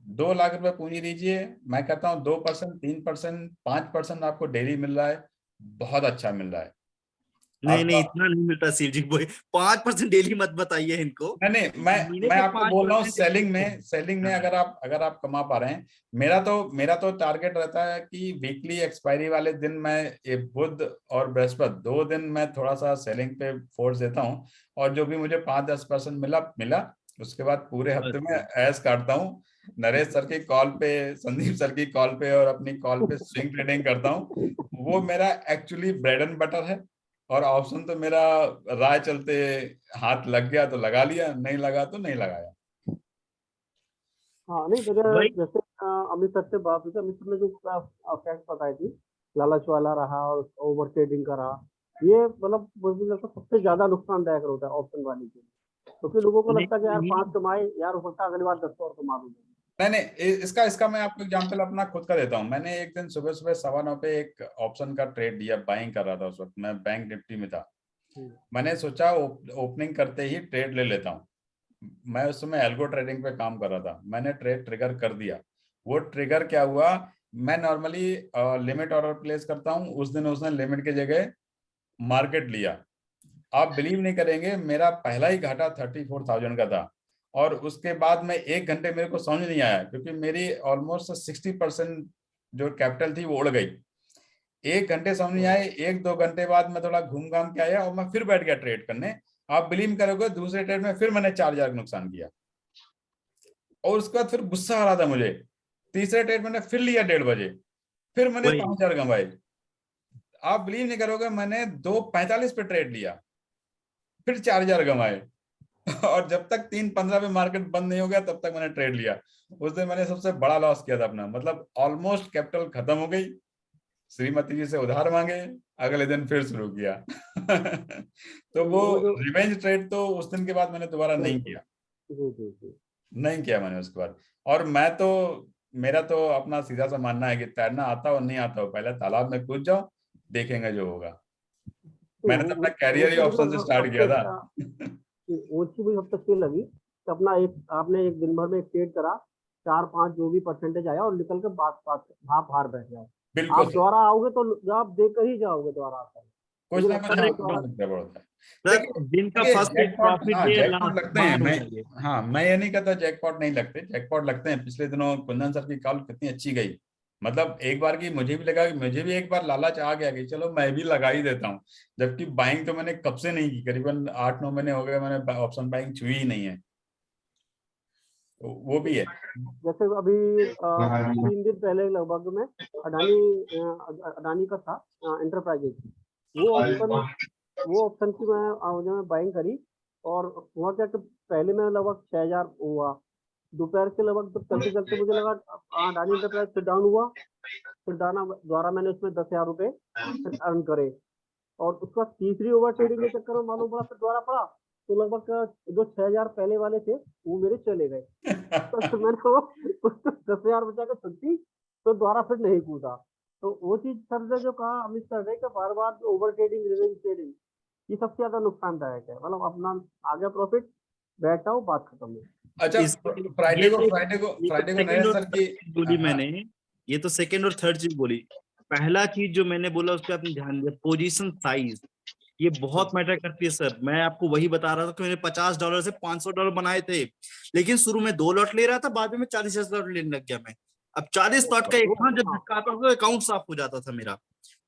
2 लाख रुपए पूंजी दीजिए। मैं कहता हूँ 2%, 3%, 5% आपको डेली मिल रहा है, बहुत अच्छा मिल रहा है। नहीं इतना नहीं मिलता शिव जी, 5% डेली मत बताइए इनको। नहीं मैं आपको बोल रहा हूँ सेलिंग में अगर आप कमा पा रहे हैं। मेरा तो टारगेट रहता है कि वीकली एक्सपायरी वाले दिन मैं बुध और बृहस्पति 2 दिन मैं थोड़ा सा सेलिंग पे फोर्स देता हूँ, और जो भी मुझे 5-10% मिला उसके बाद पूरे हफ्ते में ऐश काटता हूँ। नरेश सर की कॉल पे, संदीप सर की कॉल पे और अपनी कॉल पे स्विंग ट्रेडिंग करता हूँ। वो मेरा एक्चुअली ब्रेड एंड बटर है। और ऑप्शन तो मेरा राय चलते हाथ लग गया तो लगा लिया, नहीं लगा तो नहीं लगाया। हाँ नहीं, जैसे अमित सर से बात हुई थी, अमित सर ने जो फैक्ट बताई थी, लालच वाला रहा और ओवर ट्रेडिंग का रहा, ये मतलब मुझे लगता है सबसे ज्यादा नुकसानदायक होता है ऑप्शन वाली के, क्योंकि लोगों को लगता है कि यार 5 कमाए यार, हो सकता है अगली बार 10 और कमा दूंगा। नहीं इसका मैं आपको एग्जांपल अपना खुद का देता हूँ। मैंने एक दिन सुबह 9:15 पे एक ऑप्शन का ट्रेड दिया, बाइंग कर रहा था। उस वक्त मैं बैंक निफ्टी में था। मैंने सोचा ओपनिंग करते ही ट्रेड ले लेता हूँ। मैं उस समय एल्गो ट्रेडिंग पे काम कर रहा था। मैंने ट्रेड ट्रिगर कर दिया। वो ट्रिगर क्या हुआ, मैं नॉर्मली लिमिट ऑर्डर प्लेस करता हूँ, उस दिन उसने लिमिट की जगह मार्केट लिया। आप बिलीव नहीं करेंगे, मेरा पहला ही घाटा 34,000 का था। और उसके बाद में 1 घंटे मेरे को समझ नहीं आया, क्योंकि मेरी ऑलमोस्ट 60% जो कैपिटल थी वो उड़ गई। 1 घंटे समझ नहीं आए। 1-2 घंटे बाद मैं थोड़ा घूम घाम के आया और मैं फिर बैठ गया ट्रेड करने। आप बिलीव करोगे, दूसरे ट्रेड में फिर मैंने 4,000 का नुकसान किया। और उसके बाद फिर गुस्सा आ रहा था मुझे। तीसरे ट्रेड मैंने फिर लिया 1:30 बजे, फिर मैंने 5,000 कमाए। आप बिलीव नहीं करोगे, मैंने 2:45 पे ट्रेड लिया, फिर 4,000 कमाए। और जब तक 3:15 पे मार्केट बंद नहीं हो गया तब तक मैंने ट्रेड लिया। उस दिन मैंने सबसे बड़ा लॉस किया था अपना, मतलब ऑलमोस्ट कैपिटल खत्म हो गई। श्रीमती जी से उधार मांगे, अगले दिन फिर शुरू किया। तो वो रिवेंज ट्रेड तो उस दिन के बाद मैंने दोबारा नहीं किया। नहीं किया मैंने उसके बाद। और मेरा तो अपना सीधा सा मानना है कि तैरना आता हो नहीं आता हो, पहले तालाब में कूद जाओ, देखेंगे जो होगा। मैंने तो अपना कैरियर ही ऑप्शन से स्टार्ट किया था। वो चीज मुझे सबसे अच्छी लगी कि अपना आपने एक दिन भर में एक ट्रेड करा, 4-5 जो भी परसेंटेज आया और निकल के भाप हार बैठ जाओ। आप दोबारा आओगे तो आप देकर ही जाओगे दोबारा आकर। कुछ ना कुछ लगते हैं। मैं ये नहीं कहता जैकपॉट नहीं लगते, जैकपॉट लगते हैं। पिछले दिनों कुंदन सर की कॉल कितनी अच्छी गई। मतलब एक बार की मुझे भी लगा कि मुझे भी एक बार लालच आ गया कि चलो मैं भी लगा ही देता हूँ। जबकि बाइंग तो मैंने कब से नहीं की, करीबन 8-9 महीने हो गए मैंने ऑप्शन बाइंग छुई ही नहीं है। तो वो भी है। जैसे अभी 3 दिन पहले लगभग में अडानी का था एंटरप्राइजेज, वो ऑप्शन की मैं बाइंग करी। और हुआ क्या कि पहले में लगभग 6,000 हुआ, दोपहर के लगभग चलते चलते मुझे लगा अडानी एंटरप्राइज फिर डाउन हुआ, फिर द्वारा मैंने उसमें 10,000 रुपए अर्न करे। और उसका तीसरी ओवर ट्रेडिंग के चक्कर में मालूम पड़ा फिर द्वारा पड़ा, तो लगभग जो 6,000 पहले वाले थे वो मेरे चले गए। तो मैंने वो 10,000 बचा के छुट्टी, तो द्वारा फिर नहीं कूदा। तो वो चीज सर ने जो कहा अमित सर ने कि बार बार ओवर ट्रेडिंग, रिवेंज ट्रेडिंग, ये सबसे ज्यादा नुकसानदायक है। मतलब अपना आगे प्रॉफिट, बैठाओ, बात खत्म है। अच्छा, फ्राइडे को नरेश सर की बोली मैंने, ये तो सेकंड और थर्ड चीज बोली। पहला चीज जो मैंने बोला उस पर आपने ध्यान दिया, पोजीशन साइज, ये बहुत मैटर करती है सर। मैं आपको वही बता रहा था कि मैंने $50 से $500 बनाए थे, लेकिन शुरू में 2 लॉट ले रहा था, बाद में 40 लॉट लेने लग गया मैं। अब 40 लॉट का एक जब धक्का आता तो अकाउंट साफ हो जाता था मेरा।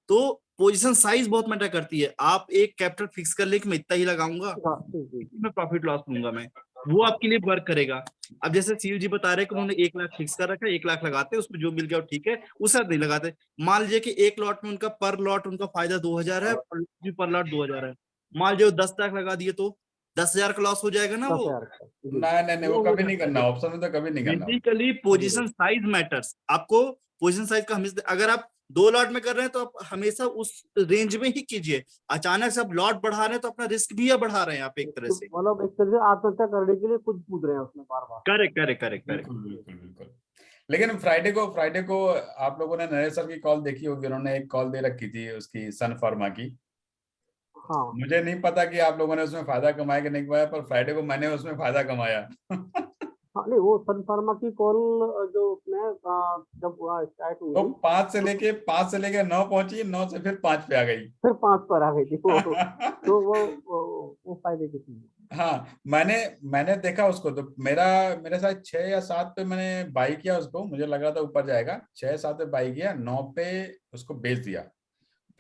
तो पोजीशन साइज बहुत मैटर करती है। आप एक कैपिटल फिक्स कर ले कि मैं इतना ही लगाऊंगा, मैं प्रॉफिट लॉस लूंगा मैं, वो आपके लिए वर्क करेगा। अब जैसे सीयू जी बता रहे हैं कि उन्होंने 1 लाख फिक्स कर रखा है, 1 लाख लगाते हैं, उसमें जो मिल गया वो ठीक है, उस नहीं लगाते। मान लीजिए कि एक लॉट में उनका पर लॉट उनका फायदा 2000 है, पर लॉट 2000 है, मान लीजिए 10 लाख लगा दिए तो 10,000 का लॉस हो जाएगा ना वो। 10,000 का। जी। नहीं वो कभी नहीं करना, ऑप्शन में तो कभी नहीं करना। Basically position size matters. आपको पोजीशन साइज का हमेशा, अगर आप 2 लॉट में कर रहे हैं तो आप हमेशा उस रेंज में ही कीजिए। अचानक से आप लॉट बढ़ा रहे हैं तो अपना रिस्क भी बढ़ा रहे हैं आप एक तरह से। मतलब एक तरह से आत्महत्या करने के लिए कुछ पूछ रहे हैं उसमें बार बार। Correct correct correct correct. बिल्कुल। लेकिन फ्राइडे को आप लोगों ने नरेश सर की कॉल देखी होगी, उन्होंने एक कॉल दे रखी थी उसकी सन फार्मा की। हाँ। मुझे नहीं पता कि आप लोगों ने उसमें फायदा कमाया कि नहीं कमाया, पर फ्राइडे को मैंने उसमें फायदा कमाया। हाँ नहीं, वो सन फार्मा की कॉल जो मैं जब स्टार्ट हुई तो 5 से लेके 9 पहुंची, 9 से फिर 5 पे आ गई, फिर 5 पर आ गई थी तो वो फायदे की थी। हाँ मैंने देखा उसको, तो मेरे साथ 6 या 7 पे मैंने बाई किया उसको, मुझे लग रहा था ऊपर जाएगा, 6-7 पे बाई किया, 9 पे उसको बेच दिया।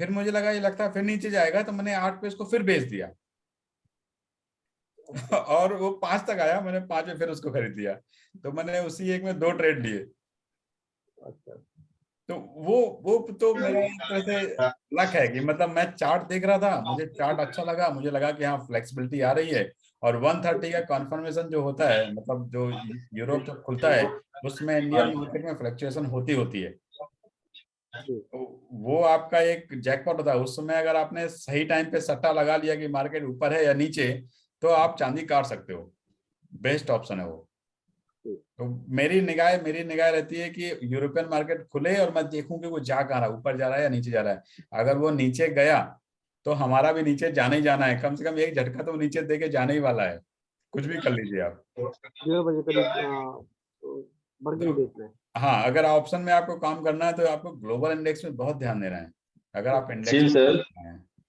फिर मुझे लगा ये लगता है फिर नीचे जाएगा, तो मैंने 8 पे उसको फिर बेच दिया। और वो 5 तक आया, मैंने 5 पे फिर उसको खरीद लिया। तो मैंने उसी एक में 2 ट्रेड लिए। अच्छा। तो वो तो मेरा एक तरह से लक है कि मतलब मैं चार्ट देख रहा था, मुझे चार्ट अच्छा लगा, मुझे लगा कि हाँ फ्लेक्सिबिलिटी आ रही है। और 130 का कॉन्फर्मेशन जो होता है, मतलब जो यूरोप जब खुलता है उसमें इंडियन मार्केट में फ्लक्चुएशन होती है। तो वो आपका एक जैकपॉट होता है। उस समय अगर आपने सही टाइम पे सट्टा लगा लिया कि मार्केट ऊपर है या नीचे, तो आप चांदी काट सकते हो। बेस्ट ऑप्शन है वो। तो मेरी निगाह रहती है कि यूरोपियन मार्केट खुले और मैं देखूं कि वो जा कहाँ रहा है, ऊपर जा रहा है या नीचे जा रहा है। अगर वो नीचे गया तो हमारा भी नीचे जाना ही जाना है, कम से कम एक झटका तो नीचे दे के जाने ही वाला है, कुछ भी कर लीजिए आप। 1:30 बजे करीब बर्गिंग देखना है। हाँ, अगर ऑप्शन में आपको काम करना है तो आपको ग्लोबल इंडेक्स में बहुत ध्यान देना है। अगर आप जी सर,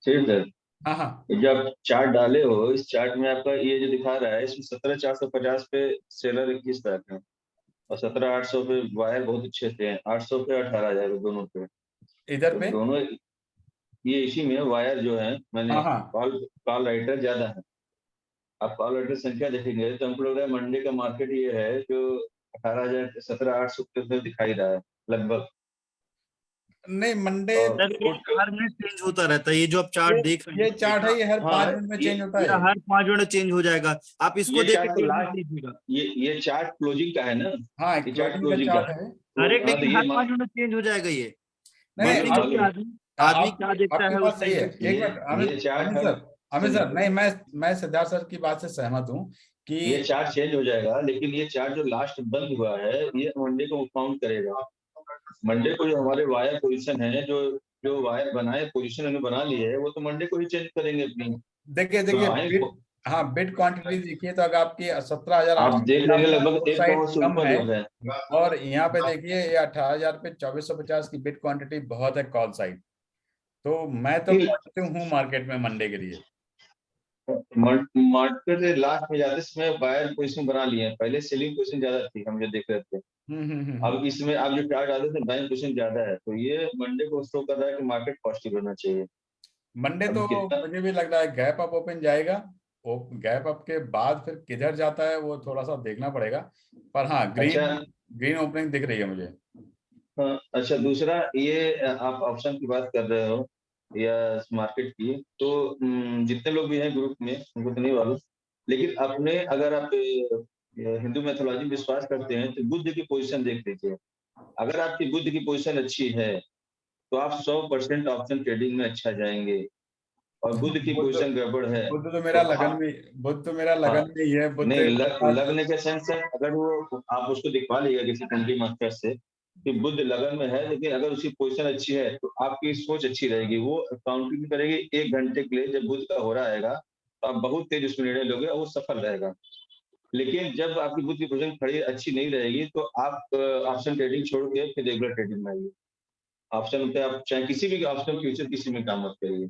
इंडेक्स हाँ जब चार्ट डाले हो, इस चार्ट में आपका ये जो दिखा रहा है, इसमें 17,450 पे सेलर 21 तक है और 17,800 पे वायर बहुत अच्छे थे, 800 पे 18,000 दोनों पे। इधर पे दोनों ये इसी में वायर जो है, मैंने कॉल राइटर ज्यादा है। आप कॉल राइटर संख्या देखेंगे तो हमको लग रहा है मंडे का मार्केट ये है जो 18,000 17,800 पे दिखाई रहा है लगभग। नहीं मंडे हर मिनट चेंज होता रहता है। ये जो आप चार्ट देख रहे हैं, ये चार्ट है, ये हर 5 मिनट में चेंज होता है। हर 5 मिनट चेंज हो जाएगा। आप इसको देख के ये चार्ट क्लोजिंग का है ना? हाँ, ये चार्ट क्लोजिंग का है। करेक्ट, लेकिन हर 5 मिनट चेंज हो जाएगा ये। आदमी क्या देखता है, आपकी बात सही है। एक मिनट अमित सर, नहीं मैं सिद्धार्थ सर की बात से सहमत हूँ कि ये चार्ट चेंज हो जाएगा, लेकिन ये चार्ट जो लास्ट बंद हुआ है ये मंडे को काउंट करेगा। मंडे को जो हमारे वायर पोजीशन है, जो वायर बनाए पोजीशन उन्होंने बना ली है, वो तो मंडे को ही चेंज करेंगे अपनी। देखिए हाँ बिट क्वांटिटी देखिए, तो अगर आपकी 17,000 आप देख लेंगे लगभग 1 पाउंड से ऊपर है। और यहाँ पे देखिए ये 18,000 पे 2450 की बिट क्वांटिटी बहुत है कॉल साइड। तो मैं तो हूँ मार्केट में मंडे के लिए। मार्केट लास्ट में जाते इसमें बायर पोजीशन बना लिए हैं, पहले सेलिंग पोजीशन ज्यादा थी, हम जो देख रहे थे। अब इसमें आप जो चार्ट डाले थे बाइंग पोजीशन ज्यादा है, तो ये मंडे को शो कर रहा है कि मार्केट पॉजिटिव रहना चाहिए। मंडे तो मुझे भी लग रहा है गैप अप ओपन जाएगा। गैप अप के बाद फिर किधर जाता है वो थोड़ा सा देखना पड़ेगा, पर हाँ ग्रीन ओपनिंग दिख रही है मुझे। अच्छा, दूसरा ये आप ऑप्शन की बात कर रहे हो या मार्केट की, तो जितने लोग भी हैं ग्रुप में उनको तो नहीं मालूम, लेकिन अपने अगर आप हिंदू मैथोलॉजी में विश्वास करते हैं तो बुध की पोजीशन देख लीजिए। अगर आपकी बुध की पोजीशन अच्छी है तो आप 100% ऑप्शन ट्रेडिंग में अच्छा जाएंगे, और बुध की पोजीशन गड़बड़ है। बुध तो मेरा लगन में ही है। नहीं, लगने के सेंस है, अगर वो आप उसको दिखवा लीजिएगा किसी कुंडली मास्टर से कि बुध लगन में है, लेकिन अगर उसकी पोजीशन अच्छी है तो आपकी सोच अच्छी रहेगी, वो काउंटिंग करेगी 1 घंटे के लिए। जब बुध का हो रहा है तो आप बहुत तेज उसमें निर्णय लोगे और वो सफल रहेगा। लेकिन जब आपकी बुध की पोजीशन खड़ी अच्छी नहीं रहेगी तो आप ऑप्शन ट्रेडिंग छोड़ के फिर रेगुलर ट्रेडिंग में आइए। ऑप्शन पे आप चाहे किसी भी ऑप्शन फ्यूचर किसी में काम मत करिए।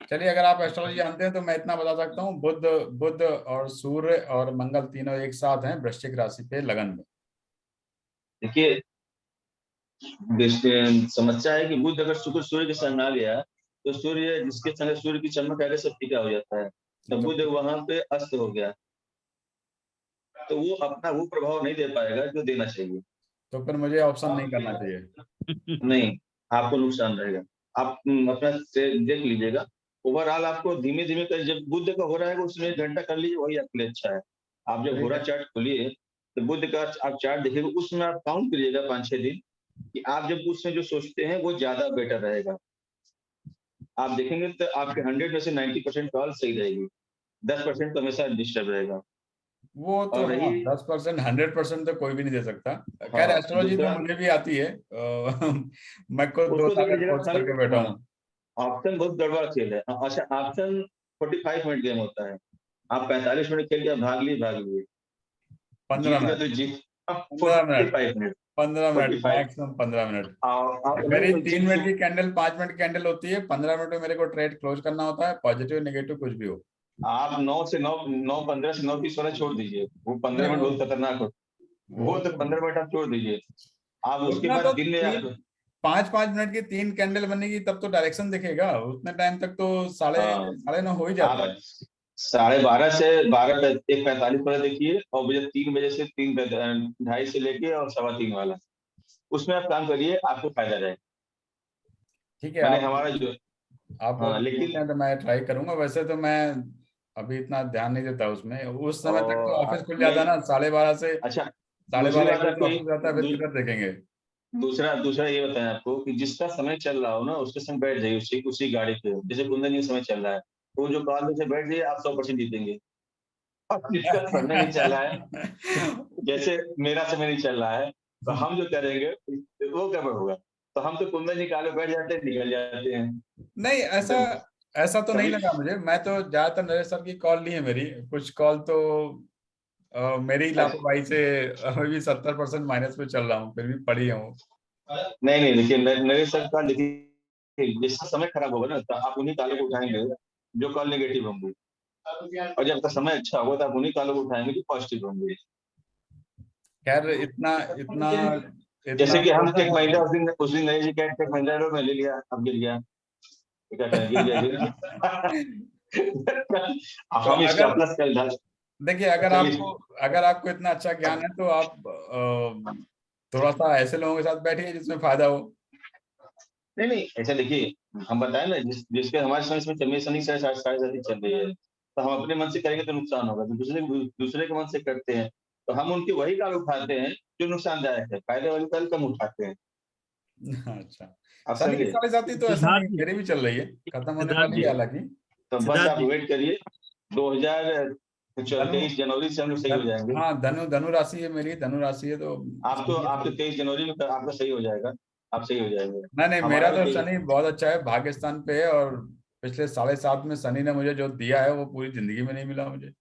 चलिए, अगर आप एस्ट्रोलॉजी जानते हैं तो मैं इतना बता सकता हूँ, बुध और सूर्य और मंगल तीनों एक साथ हैं वृश्चिक राशि पे लगन में। देखिए समस्या है कि बुध अगर शुक्र सूर्य के संग आ गया तो सूर्य जिसके संग सूर्य की चमक आगे सब फीका हो जाता है, तो बुध वहां पे अस्त हो गया। तो वो अपना वो प्रभाव नहीं दे पाएगा जो देना चाहिए। तो फिर मुझे ऑप्शन नहीं करना चाहिए। नहीं, आपको नुकसान रहेगा। आप अपना देख लीजिएगा, ओवरऑल आपको धीमे धीमे कर, जब बुध का हो रहा है उसमें 1 घंटा कर लीजिए, वही आपके लिए अच्छा है। आप जब घोड़ा चार्ट खोलिए तो बुध का आप चार्ट देखिएगा, उसमें आप काउंट करिएगा 5-6 दिन कि आप जब उसमें जो सोचते हैं वो ज्यादा बेटर रहेगा। आप देखेंगे तो आपके 100 में से 90% कॉल सही रहेगी, 10% तो हमेशा डिस्टर्ब रहेगा। वो तो और रही 10% 100% तो कोई भी नहीं दे सकता। खैर एस्ट्रोलॉजी तो मुझे भी आती है, मैं खुद 2 साल का कोर्स करके बैठा हूँ। ऑप्शन बहुत गड़बड़ खेल है। अच्छा, ऑप्शन 45 मिनट गेम होता है, आप 45 मिनट खेल के भाग लिए 15 मिनट तो जीत 15 मिनट 45 मैक्सिमम 15 मिनट। मेरी 3 मिनट की कैंडल 5 मिनट कैंडल होती है, 15 मिनट में मेरे को ट्रेड क्लोज करना होता है, पॉजिटिव नेगेटिव कुछ भी हो। आप 9 से 15 से 9 वाला छोड़ दीजिए, वो 15 मिनट बहुत खतरनाक हो, वो तो 15 मिनट आप छोड़ दीजिए। आप उसके बाद दिन में 5-5 मिनट की 3 कैंडल बनेगी तब तो डायरेक्शन दिखेगा, उतने टाइम तक तो 9:30 हो ही जाता है। 12:30 से 1:45 वाला देखिए, और मुझे 3 बजे से 3:30 से लेके और 3:15 वाला, उसमें आप काम करिए, आपको फायदा रहेगा। ठीक है, हमारा जो आप लेकिन तो मैं ट्राई करूंगा। वैसे तो मैं अभी इतना ध्यान नहीं देता उसमें, उस समय तक तो ऑफिस खुल जाता है ना 12:30 से। अच्छा, 12:30 ऑफिस जाता है, फिर किधर देखेंगे। दूसरा ये बताएं आपको कि जिसका समय चल रहा हो ना उसके संग बैठ जाइए, उसी गाड़ी पे। जैसे कुंदन समय चल रहा है तो जो कॉल से बैठ जाइए, आप 100% जीतेंगे। जिसका समय नहीं चल रहा है, जैसे मेरा समय नहीं चल रहा है, तो हम जो करेंगे वो गड़बड़ होगा, तो हम तो कुंदन निकाले बैठ जाते हैं, निकल जाते हैं। नहीं, ऐसा तो नहीं लगा मुझे। मैं तो ज्यादातर नरेश सर की कॉल ली है मेरी, कुछ कॉल तो मेरी लापरवाही से अभी भी 70% माइनस पे चल रहा हूँ, फिर भी पड़ी हूँ। नहीं देखिए, नरेश सर का देखिए, जिसका समय खराब होगा ना तो आप उन्हीं कालों को उठाएंगे जो कॉल नेगेटिव होंगे, और जब समय अच्छा होगा तो आप उन्हीं कालों को उठाएंगे जो पॉजिटिव होंगे। खैर इतना जैसे कि हम टेक महिंद्रा उस दिन नरेश जी का टेक महिंद्रा में ले लिया, अब गिर गया, देखिए, अगर आपको इतना अच्छा ज्ञान है तो आप थोड़ा सा ऐसे लोगों के साथ बैठिए जिसमें फायदा हो। नहीं ऐसा देखिए, हम बताए ना, जिसके हमारे समय में चल रही है, तो हम अपने मन से करेंगे तो नुकसान होगा, तो दूसरे के मन से करते हैं तो हम उनकी वही काल उठाते हैं जो नुकसानदायक है, फायदे वाली काल कम उठाते हैं। अच्छा, शनि की साढ़े साथी तो ऐसा नहीं, मेरी भी चल रही है, खत्म होने वाली है हालांकि। तो बस आप वेट करिए, 2023 जनवरी से हम लोग सही हो जाएंगे। हाँ, धनु राशि है मेरी, धनु राशि है, तो आप तो 23 जनवरी में आपका सही हो जाएगा, आप सही हो जाएंगे। नहीं, मेरा तो शनि बहुत अच्छा है, भाग्य स्थान पे है, और पिछले 7.5 में शनि ने मुझे जो दिया है वो पूरी जिंदगी में नहीं मिला मुझे।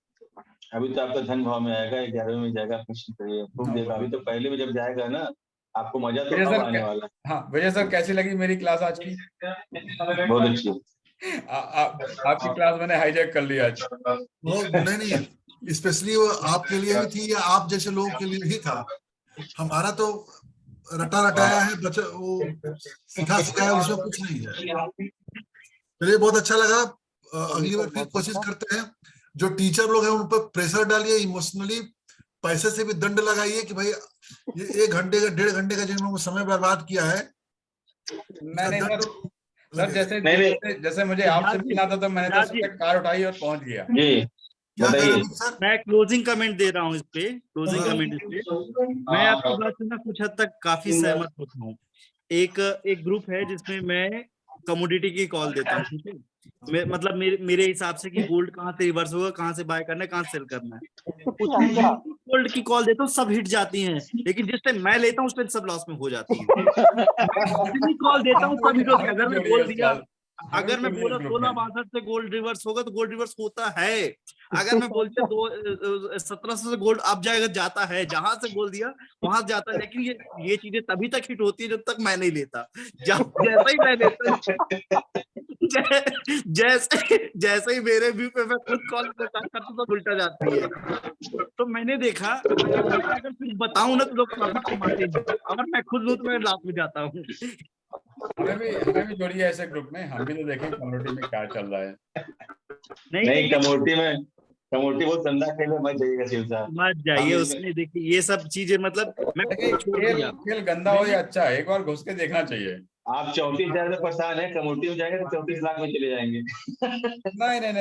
अभी तो आपका धन भाव में आएगा, 11वें में जाएगा, खूब देगा। अभी तो पहले में जब जाएगा ना, आपको मजा तो अब आने वाला है। हाँ, विजय सर, कैसी लगी मेरी क्लास आज की? बहुत अच्छी। आपकी क्लास मैंने हाईजैक कर लिया आज। नहीं, स्पेशली वो आपके लिए ही थी या आप जैसे लोगों के लिए ही था? हमारा तो रटाया है, वो सिखाया, उसमें कुछ नहीं है। चलिए, बहुत अच्छा लगा। अगली बार फिर कोशिश करते हैं। जो टीचर लोग हैं उन पर प्रेशर डालिए, इमोशनली पैसे से भी दंड लगाइए कि भाई ये 1 घंटे का 1.5 घंटे का जिन्होंने ससमय बर्बाद किया है। नहीं सर, जैसे मुझे आपसे मिला था तो मैंने तो सबसे कार उठाई और पहुंच गया। मैं क्लोजिंग कमेंट दे रहा हूँ इस पे, क्लोजिंग कमेंट इस पे। मैं आपकी बात से ना कुछ हद तक काफी सहमत होता हूँ। एक ग्रुप है जिसमें मैं कमोडिटी की कॉल देता हूँ, ठीक है। मतलब मेरे हिसाब से कि गोल्ड कहाँ से रिवर्स होगा, कहाँ से बाय करना है, कहाँ से सेल करना है, उसमें गोल्ड की कॉल देता हूँ, सब हिट जाती हैं। लेकिन जिस टाइम मैं लेता हूँ उस टाइम सब लॉस में हो जाती है। जितनी कॉल देता हूँ सब हिट होती है। अगर मैं बोला 1662 से गोल्ड रिवर्स होगा तो गोल्ड रिवर्स होता है। अगर मैं बोलते 1700 से गोल्ड अब जाएगा, जाता है, जहां से बोल दिया वहां जाता है। लेकिन ये चीजें तभी तक हिट होती है जब तक मैं नहीं लेता। जैसे ही मैं लेता जैसे ही मेरे व्यू पे मैं खुद कॉल करता हूं तो उल्टा जाती है। तो मैंने देखा अगर सिर्फ बताऊं ना तो लोग प्रॉफिट कमाते हैं, अगर मैं खुद लूं तो मैं लाभ में जाता हूँ। हमें भी जोड़िए ऐसे ग्रुप में, हम भी तो देखें कम्युनिटी में क्या चल रहा है। नहीं, कम्युनिटी में कमोडिटी बहुत गंदा खेल है, मत जाइएगा शिव साहब। मत जाइए हम उसमें। देखिए ये सब चीजें मतलब मैं छोड़ दिया। खेल गंदा हो या अच्छा, एक बार घुस के देखना चाहिए। आप 34,000 में परेशान है, कमोडिटी में जाएंगे तो 34 लाख में चले जाएंगे। नहीं नहीं